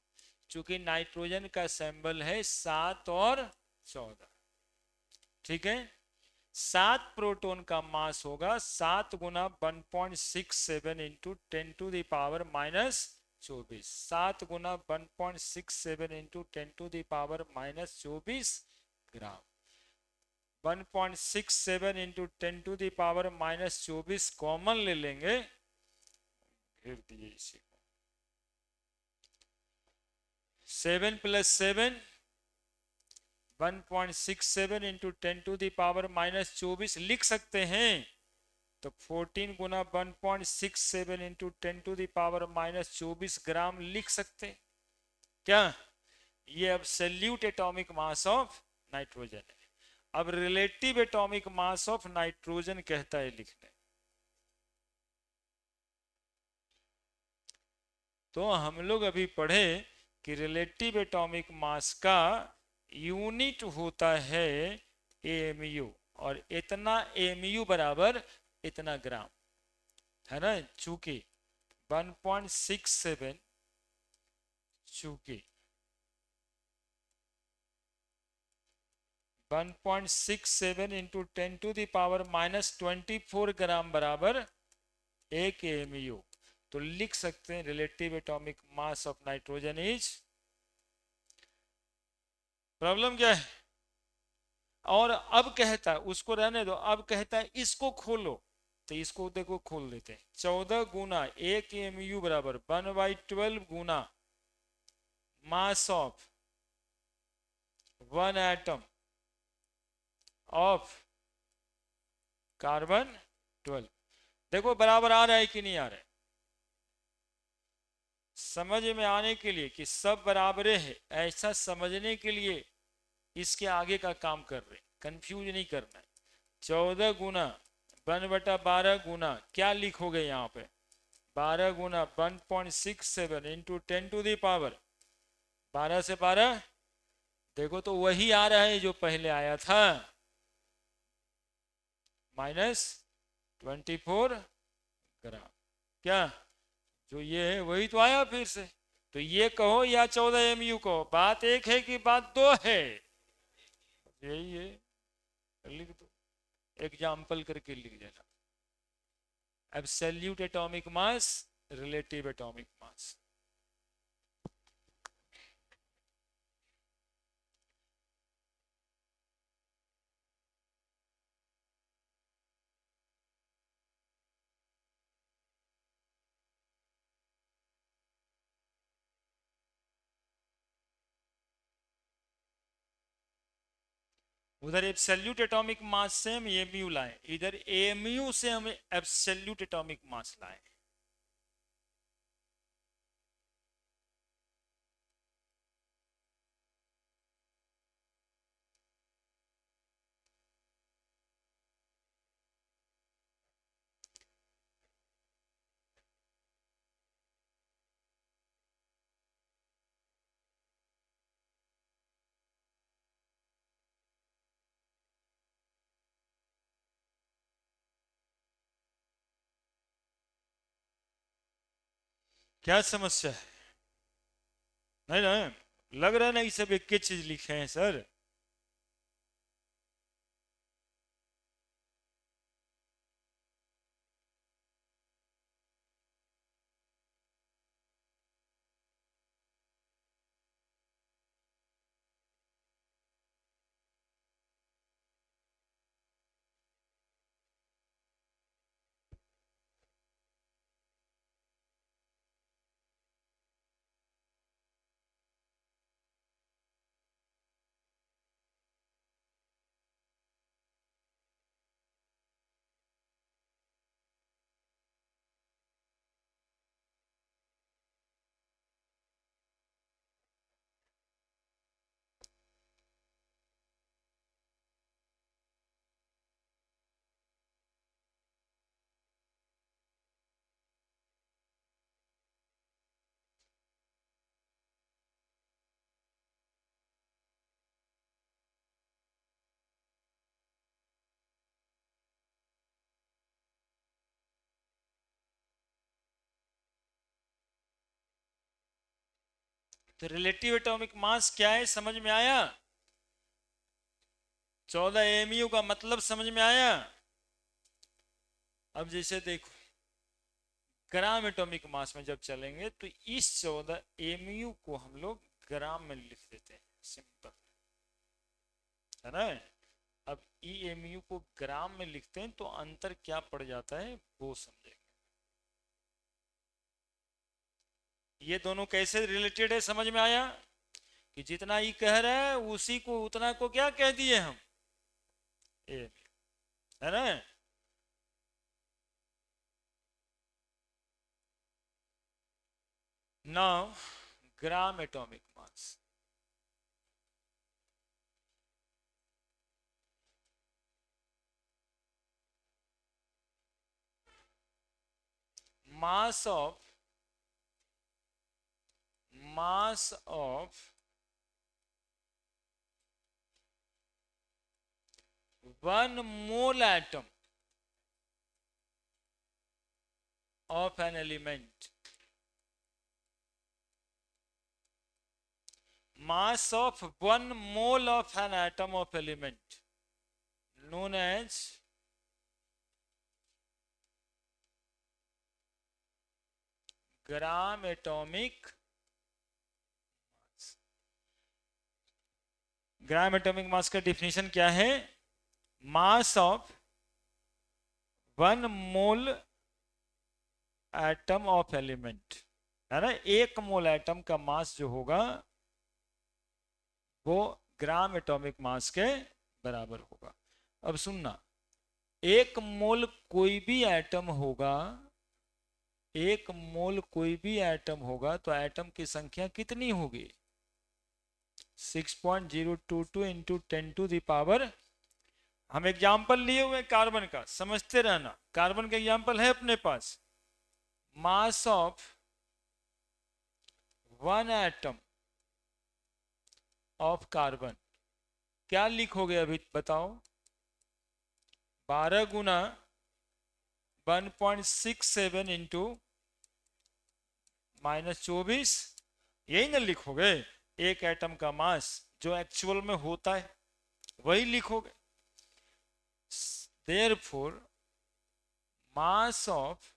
चूंकि नाइट्रोजन का सिंबल है 7 और 14, ठीक है। 7 प्रोटॉन का मास होगा 7 गुना 1.67 इंटू 10⁻⁻24। 7 गुना 1.67 इंटू 10⁻⁻24 ग्राम। 1.67 इंटू 10⁻⁻24 कॉमन ले लेंगे, घेर दिए इसी को। 7 प्लस 7 1.67 इंटू 10⁻⁻24 लिख सकते हैं। तो 14 गुना 1.67 इंटू 10⁻⁻24 ग्राम लिख सकते हैं क्या। ये absolute atomic mass of nitrogen है। अब relative atomic mass of nitrogen कहता है लिखने। तो हम लोग अभी पढ़े कि रिलेटिव एटॉमिक मास का यूनिट होता है एमयू, और इतना एमयू बराबर इतना ग्राम, है ना। चूंकि 1.67, चूंकि 1.67 इंटू 10⁻⁻24 ग्राम बराबर 1 एमयू। तो लिख सकते हैं relative atomic mass of nitrogen is, problem क्या है। और अब कहता है, उसको रहने दो, अब कहता है इसको खोलो। तो इसको देखो खोल देते हैं। 14 गुना 1 एमयू बराबर 1/12 गुना mass of 1 atom of carbon 12। देखो बराबर आ रहा है कि नहीं आ रहा है। समझ में आने के लिए कि सब बराबरे है ऐसा समझने के लिए इसके आगे का काम कर रहे, कंफ्यूज नहीं करना है। 14 गुना 1/12 गुना क्या लिखोगे यहाँ पे, 12 गुना 1.67 इंटू 10⁻, 12 से 12, देखो तो वही आ रहा है जो पहले आया था, -24 ग्राम। क्या जो ये है वही तो आया फिर से। तो ये कहो या 14 एमयू कहो, बात एक है कि बात दो है, यही है। लिख दो, एग्जाम्पल करके लिख देना। Absolute atomic mass, relative atomic मास। उधर एब्सोल्यूट एटॉमिक मास से हम एमयू लाए, इधर एमयू से हम एब्सोल्यूट एटॉमिक मास लाए। क्या समस्या है? नहीं ना, लग रहा है ना ये सब एक ही चीज लिखे हैं सर। तो रिलेटिव एटॉमिक मास क्या है समझ में आया? 14 एमयू का मतलब समझ में आया? अब जैसे देखो, ग्राम एटॉमिक मास में जब चलेंगे तो इस 14 एमयू को हम लोग ग्राम में लिख देते हैं, सिंपल है ना। अब ई एमयू को ग्राम में लिखते हैं तो अंतर क्या पड़ जाता है वो समझेंगे। ये दोनों कैसे रिलेटेड है समझ में आया? कि जितना ई कह रहा है उसी को उतना को क्या कह दिए हम, एमयू, है ना। Now gram atomic mass, mass of mass of 1 mole atom of an element, mass of 1 mole of an atom of element known as gram atomic, gram atomic मास का डिफिनेशन क्या है? Mass of 1 mole atom of element, है ना। 1 मोल atom का mass जो होगा वो ग्राम atomic मास के बराबर होगा। अब सुनना, 1 मोल कोई भी एटम होगा, 1 मोल कोई भी एटम होगा तो एटम की संख्या कितनी होगी? 6.022 इंटू 10⁻। हम एग्जाम्पल लिए हुए कार्बन का, समझते रहना, कार्बन का एग्जाम्पल है अपने पास। Mass of 1 atom of carbon क्या लिखोगे अभी बताओ? 12 गुना 1.67 इंटू -24, यही ना लिखोगे? एक एटम का मास जो एक्चुअल में होता है वही लिखोगे। Therefore mass of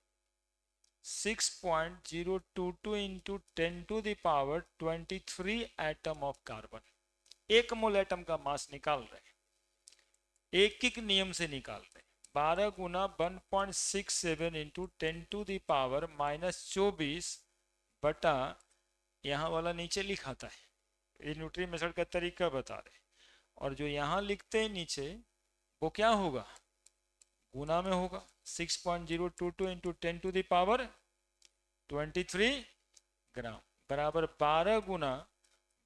6.022 into 10⁻23 atom of carbon, 1 mole atom का मास निकाल रहे हैं, एक एक नियम से निकाल रहे हैं। 12 गुना 1.67 इंटू 10⁻24 बटा, यहाँ वाला नीचे लिखाता है, ये न्यूट्री मेथड का तरीका बता रहे। और जो यहाँ लिखते हैं नीचे वो क्या होगा, गुना में होगा। 6.022 इंटू 10⁻23 ग्राम बराबर 12 गुना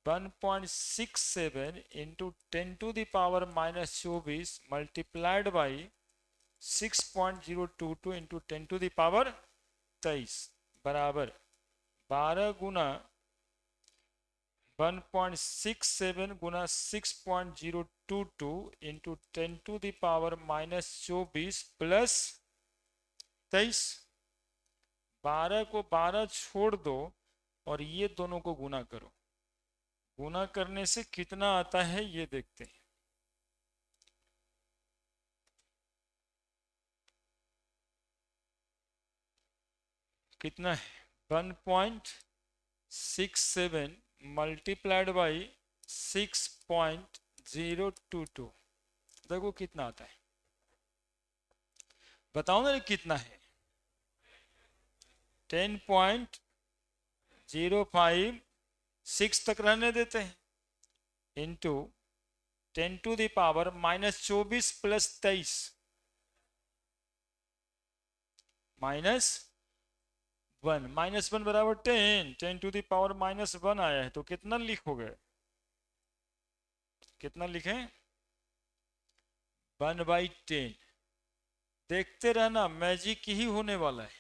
1.67 इंटू 10⁻⁻24 मल्टीप्लाइड बाई 6.022 इंटू 10⁻23 बराबर 12 गुना 1.67 गुना 6.022 इंटू 10⁻⁻24 प्लस 23। 12 को 12 छोड़ दो और ये दोनों को गुना करो। गुना करने से कितना आता है ये देखते हैं। कितना है 1.67 मल्टीप्लाइड बाई 6.022। देखो कितना आता है, बताओ ना कितना है। 10.056 तक रहने देते हैं इंटू 10⁻⁻24 प्लस 23 -1 बराबर 10। 10⁻⁻1 आया है तो कितना लिखोगे, कितना लिखें 1/10। देखते रहना मैजिक ही होने वाला है।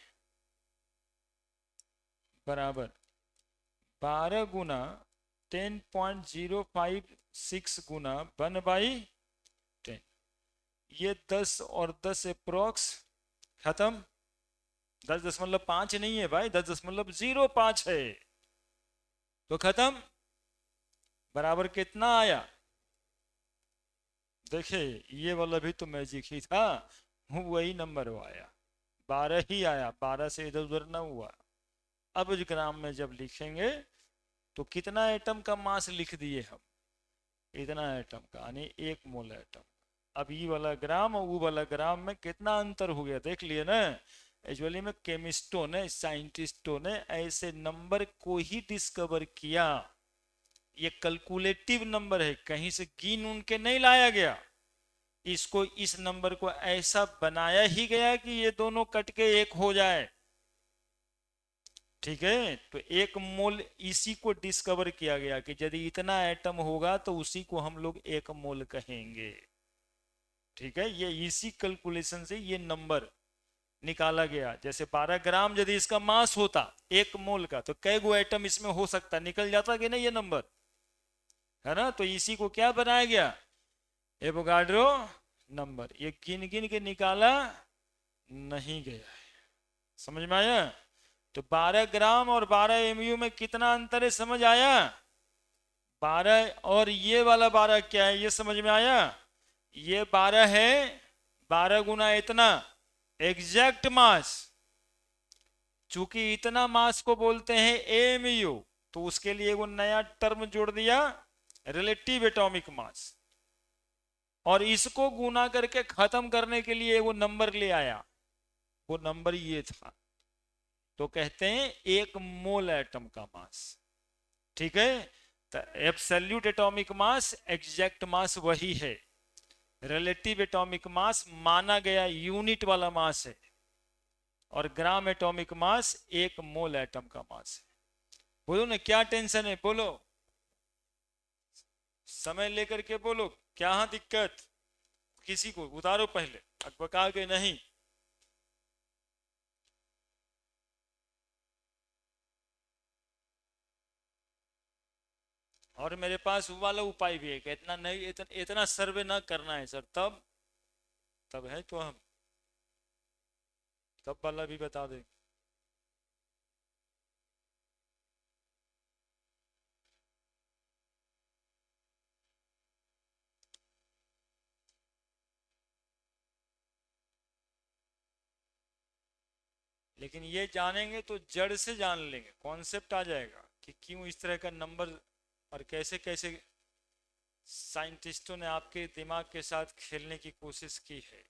बराबर 12 गुना 10.056 गुना 1/10। ये 10 और 10 अप्रोक्स खत्म। 10.5 नहीं है भाई, 10.05 है तो खत्म। बराबर कितना आया, देखे ये वाला भी तो मैजिक ही था, वही नंबर आया 12 ही आया, 12 से इधर उधर ना हुआ। अब इस ग्राम में जब लिखेंगे तो कितना एटम का मास लिख दिए हम, इतना एटम का, यानी 1 मोल एटम। अब ये वाला ग्राम और वो वाला ग्राम में कितना अंतर हो गया देख लिए ना। एक्चुअली में केमिस्टों ने, साइंटिस्टों ने ऐसे नंबर को ही डिस्कवर किया। ये कैलकुलेटिव नंबर है, कहीं से गिन उनके नहीं लाया गया। इसको, इस नंबर को ऐसा बनाया ही गया कि ये दोनों कट के एक हो जाए। ठीक है, तो 1 मोल इसी को डिस्कवर किया गया कि यदि इतना एटम होगा तो उसी को हम लोग 1 मोल कहेंगे। ठीक है, ये इसी कैलकुलेशन से ये नंबर निकाला गया। जैसे 12 ग्राम यदि इसका मास होता 1 मोल का तो कै गो एटम इसमें हो सकता, निकल जाता कि नहीं ये नंबर, है ना। तो इसी को क्या बनाया गया, एवोगाड्रो नंबर। ये गिन गिन के निकाला नहीं गया है, समझ में आया। तो 12 ग्राम और 12 एमयू में कितना अंतर है, समझ आया। 12 और ये वाला 12 क्या है ये समझ में आया। ये 12 है 12 गुना इतना एग्जैक्ट मास। चूंकि इतना मास को बोलते हैं एमयू, तो उसके लिए वो नया टर्म जोड़ दिया, रिलेटिव एटॉमिक मास। और इसको गुना करके खत्म करने के लिए वो नंबर ले आया, वो नंबर ये था। तो कहते हैं 1 मोल एटम का मास। ठीक है, तो एब्सोल्यूट एटॉमिक मास, एग्जैक्ट मास वही है। रिलेटिव एटॉमिक मास माना गया यूनिट वाला मास है, और ग्राम एटॉमिक मास 1 मोल एटम का मास है। बोलो ना क्या टेंशन है, बोलो, समय लेकर के बोलो, क्या दिक्कत, किसी को उतारो पहले, अकबका के नहीं। और मेरे पास वो वाला उपाय भी है कि इतना नहीं, इतना सर्वे ना करना है सर, तब है तो हम तब वाला भी बता दे। लेकिन ये जानेंगे तो जड़ से जान लेंगे, कॉन्सेप्ट आ जाएगा कि क्यों इस तरह का नंबर, और कैसे कैसे साइंटिस्टों ने आपके दिमाग के साथ खेलने की कोशिश की है।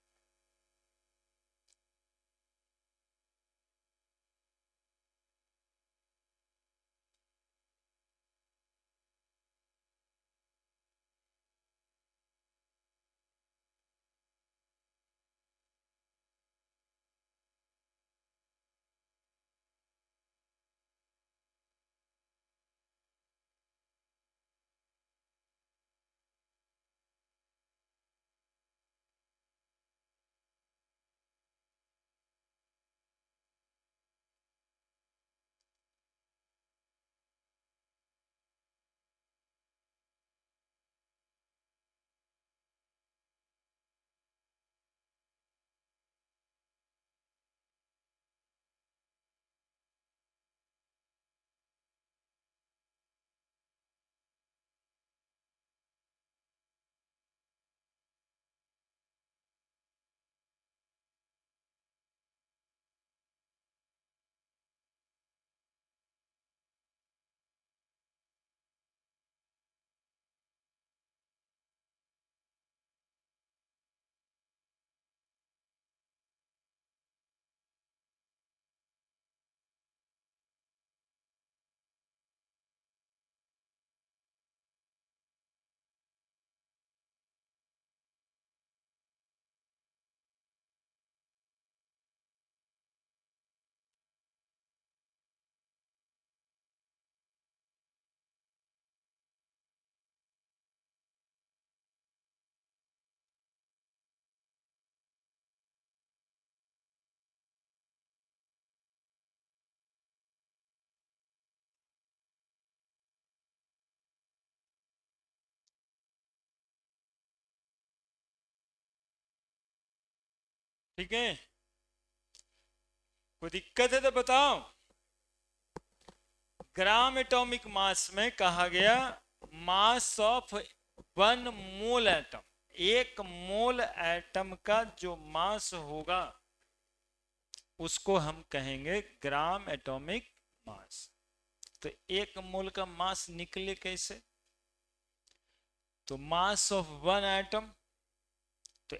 ठीक है, कोई दिक्कत है तो बताओ। ग्राम एटॉमिक मास में कहा गया मास ऑफ वन मोल एटम, एक मोल एटम का जो मास होगा उसको हम कहेंगे ग्राम एटॉमिक मास। तो एक मोल का मास निकले कैसे? तो मास ऑफ वन एटम, तो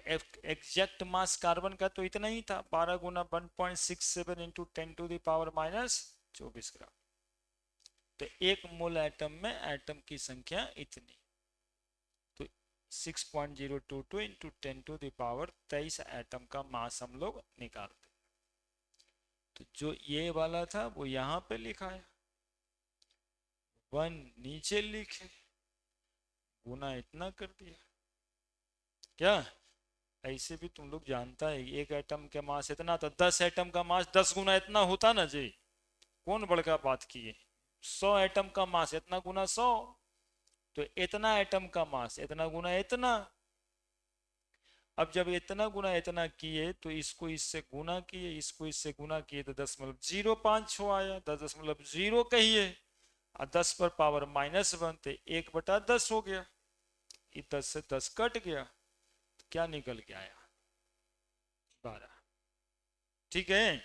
एग्जैक्ट मास कार्बन का तो इतना ही था, 12 गुना 1.67 इंटू 10⁻⁻24 ग्राम। तो एक मोल एटम में एटम की संख्या इतनी, तो 6.022 इंटू 10⁻23 एटम का मास हम लोग निकालते। तो जो ये वाला था वो यहां पे लिखा है, 1 नीचे लिखे, गुना इतना कर दिया। क्या ऐसे भी तुम लोग जानता है एक एटम का मास इतना, तो 10 एटम का मास 10 गुना इतना होता ना जी, कौन बड़का बात किए। 100 एटम का मास इतना गुना 100, तो इतना एटम का मास इतना गुना इतना। अब जब इतना गुना इतना किए तो इसको इससे गुना किए, इसको इससे गुना किए, तो 10.05 आया, 10.0 कहिए, और 10 पर पावर -1, तो 1/10 हो गया, ये 10 से 10 कट गया, तो क्या निकल के आया? 12। ठीक है,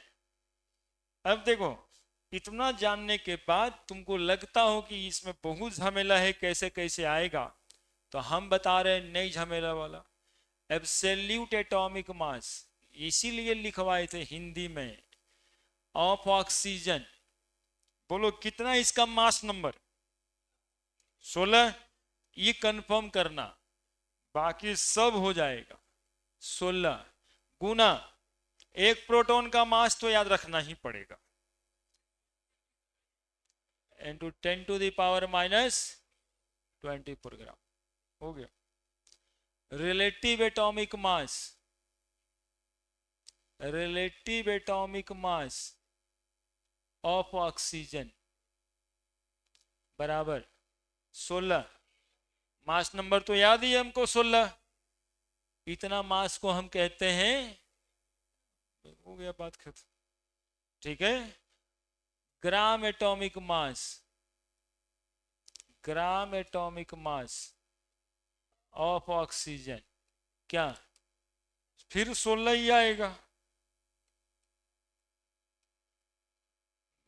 अब देखो इतना जानने के बाद तुमको लगता हो कि इसमें बहुत झमेला है, कैसे कैसे आएगा, तो हम बता रहे हैं नई झमेला वाला, एब्सोल्यूट एटॉमिक मास, इसीलिए लिखवाए थे हिंदी में, ऑफ ऑक्सीजन। बोलो कितना इसका मास नंबर? 16। ये कंफर्म करना, बाकी सब हो जाएगा। 16 गुना एक प्रोटॉन का मास तो याद रखना ही पड़ेगा, इंटू 10⁻⁻24 ग्राम हो गया। Relative atomic mass, relative atomic mass of oxygen बराबर 16, मास नंबर तो याद ही है हमको 16, इतना मास को हम कहते हैं, हो गया बात खत्म। ठीक है, ग्राम atomic mass, gram atomic mass of oxygen क्या, फिर 16 ही आएगा।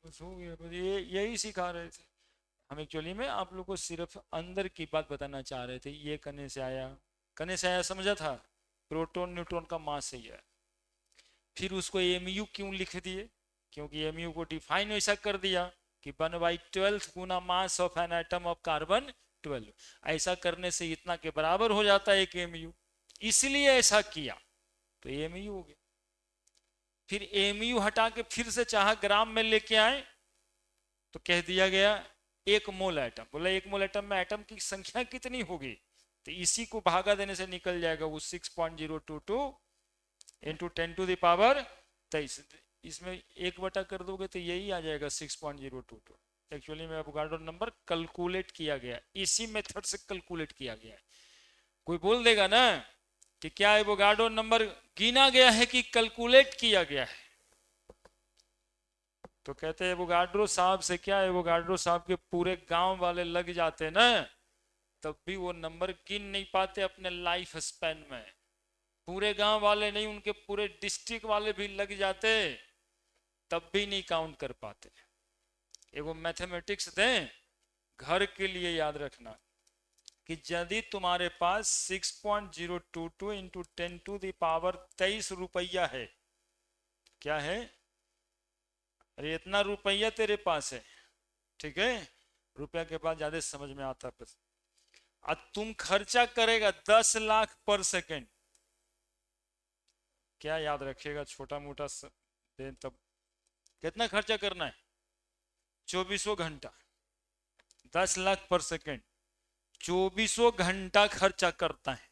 बस हो गया, बस ये यही सिखा रहे थे हम, एक्चुअली में आप लोग को सिर्फ अंदर की बात बताना चाह रहे थे। ये करने से आया, करने से आया समझा था, प्रोटॉन न्यूट्रॉन का मास ही है। फिर उसको एमयू क्यों लिख दिए? क्योंकि एमयू को डिफाइन ऐसा कर दिया कि 1/12 गुना mass of an atom of carbon 12, ऐसा करने से इतना के बराबर हो जाता है एक एमयू, इसलिए ऐसा किया, तो एमयू हो गया। फिर एमयू हटा के फिर से चाह ग्राम में लेके आए, तो कह दिया गया एक मोल एटम, बोला एक मोल एटम में एटम की संख्या कितनी होगी, तो इसी को भागा देने से निकल जाएगा वो 6.022 इंटू 10⁻23, इसमें 1 बटा कर दोगे तो यही आ जाएगा 6.022। एक्चुअली में एवोगाड्रो नंबर कैलकुलेट किया गया, इसी मेथड से कैलकुलेट किया गया है। कोई बोल देगा ना कि क्या एवोगाड्रो नंबर गिना गया है कि कैलकुलेट किया गया है, तो कहते हैं एवोगाड्रो साहब से क्या, एवोगाड्रो साहब के पूरे गांव वाले लग जाते ना, तब भी वो नंबर गिन नहीं पाते अपने लाइफ स्पैन में। पूरे गांव वाले नहीं, उनके पूरे डिस्ट्रिक्ट वाले भी लग जाते, तब भी नहीं काउंट कर पाते। एगो मैथमेटिक्स दें घर के लिए, याद रखना कि यदि तुम्हारे पास 6.022 इंटू 10⁻23 रुपया है, क्या है, अरे इतना रुपया तेरे पास है, ठीक है, रुपया के बाद ज्यादा समझ में आता है, अब तुम खर्चा करेगा 10 लाख पर सेकेंड, क्या याद रखिएगा, छोटा मोटा दें तब कितना खर्चा करना है, 24 घंटा, 10 लाख पर सेकेंड, 24 घंटा खर्चा करता है,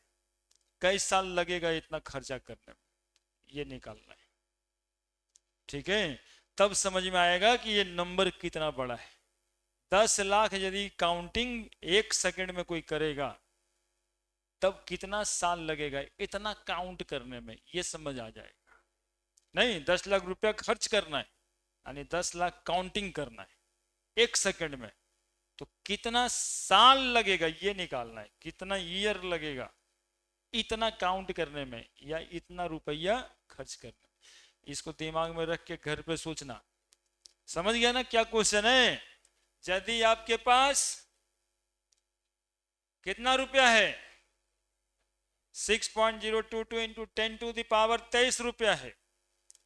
कई साल लगेगा इतना खर्चा करने में, ये निकालना है। ठीक है, तब समझ में आएगा कि ये नंबर कितना बड़ा है। 10 लाख यदि काउंटिंग 1 सेकंड में कोई करेगा तब कितना साल लगेगा इतना काउंट करने में, ये समझ आ जाएगा। नहीं, 10 लाख रुपया खर्च करना है यानी 10 लाख काउंटिंग करना है 1 सेकंड में, तो कितना साल लगेगा ये निकालना है, कितना ईयर लगेगा इतना काउंट करने में या इतना रुपया खर्च करने में। इसको दिमाग में रख के घर पे सोचना। समझ गया ना क्या क्वेश्चन है? यदि आपके पास कितना रुपया है, 6.022 इंटू 10⁻23 रुपया है,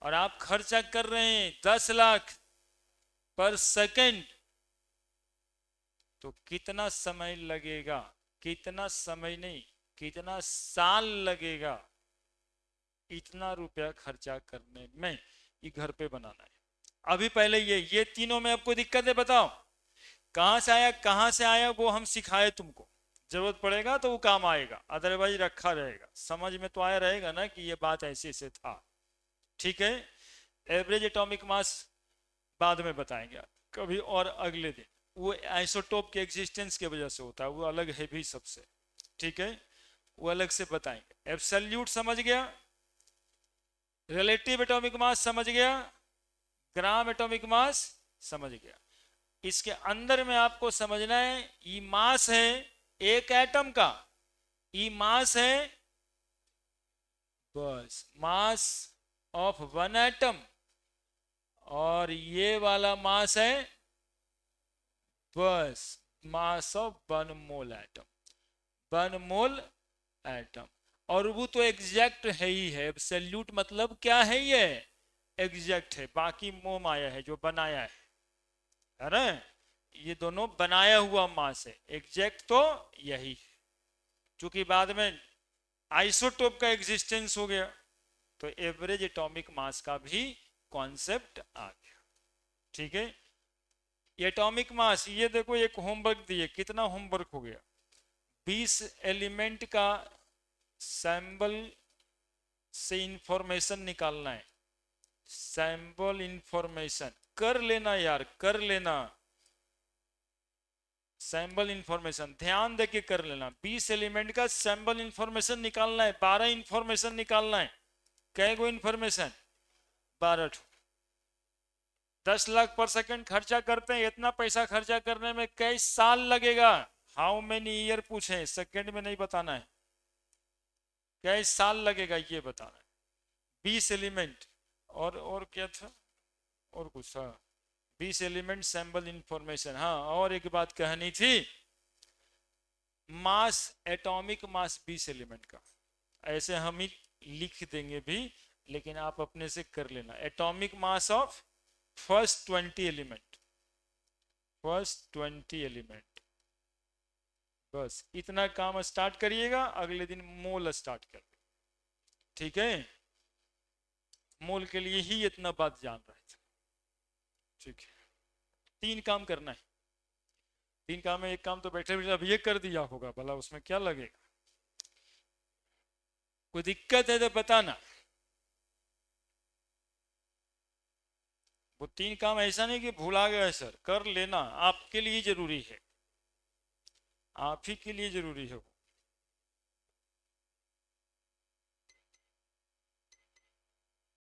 और आप खर्चा कर रहे हैं 10 लाख पर सेकंड, तो कितना समय लगेगा, कितना समय नहीं कितना साल लगेगा इतना रुपया खर्चा करने में, ये घर पे बनाना है। अभी पहले ये तीनों में आपको दिक्कत है, बताओ कहां से आया वो हम सिखाए तुमको, जरूरत पड़ेगा तो वो काम आएगा, अदरवाइज रखा रहेगा। समझ में तो आया रहेगा ना कि ये बात ऐसे ऐसे था, ठीक है। एवरेज एटॉमिक मास बाद में बताएंगे कभी और अगले दिन, वो आइसोटोप के एग्जिस्टेंस की वजह से होता है, वो अलग है भी सबसे, ठीक है, वो अलग से बताएंगे। एब्सोल्यूट समझ गया, रिलेटिव एटॉमिक मास समझ गया, ग्राम एटॉमिक मास समझ गया। इसके अंदर में आपको समझना है ई मास है एक एटम का, ई मास है बस मास ऑफ वन एटम, और ये वाला मास है बस मास of 1 mole atom, 1 mole atom. और वो तो एग्जैक्ट है ही है, एब्सोल्यूट मतलब क्या है, ये एग्जैक्ट है, बाकी मोह माया है जो बनाया है ना, ये दोनों बनाया हुआ मास है, एग्जैक्ट तो यही है। चूंकि बाद में आइसोटोप का एग्जिस्टेंस हो गया तो एवरेज एटॉमिक मास का भी कॉन्सेप्ट आ गया, ठीक है। एटॉमिक मास, ये देखो एक होमवर्क दिए, कितना होमवर्क हो गया, 20 एलिमेंट का सैंपल से इंफॉर्मेशन निकालना है, सैंपल इंफॉर्मेशन कर लेना यार, कर लेना, सैंपल इंफॉर्मेशन ध्यान देके कर लेना। 20 एलिमेंट का सैंपल इंफॉर्मेशन निकालना है, 12 इंफॉर्मेशन निकालना है। कै गो इंफॉर्मेशन? 12। 10 लाख पर सेकंड खर्चा करते हैं, इतना पैसा खर्चा करने में कई साल लगेगा? हाउ मेनी ईयर पूछे, सेकंड में नहीं बताना है, कई साल लगेगा ये बताना है। 20 एलिमेंट और क्या था, और कुछ था, 20 एलिमेंट सैंपल इंफॉर्मेशन। हाँ, और एक बात कहनी थी, मास एटॉमिक मास 20 एलिमेंट का, ऐसे हम ही लिख देंगे भी, लेकिन आप अपने से कर लेना। Atomic mass of first 20 element, first 20 element, बस इतना काम स्टार्ट करिएगा, अगले दिन मोल स्टार्ट कर, ठीक है। मोल के लिए ही इतना बात जान रहे थे, ठीक है। 3 काम करना है, 3 काम में एक काम तो बैठे बैठे अब ये कर दिया होगा, भला उसमें क्या लगेगा? कोई दिक्कत है तो बताना। वो 3 काम ऐसा नहीं कि भुला गए सर, कर लेना, आपके लिए जरूरी है, आप ही के लिए जरूरी है।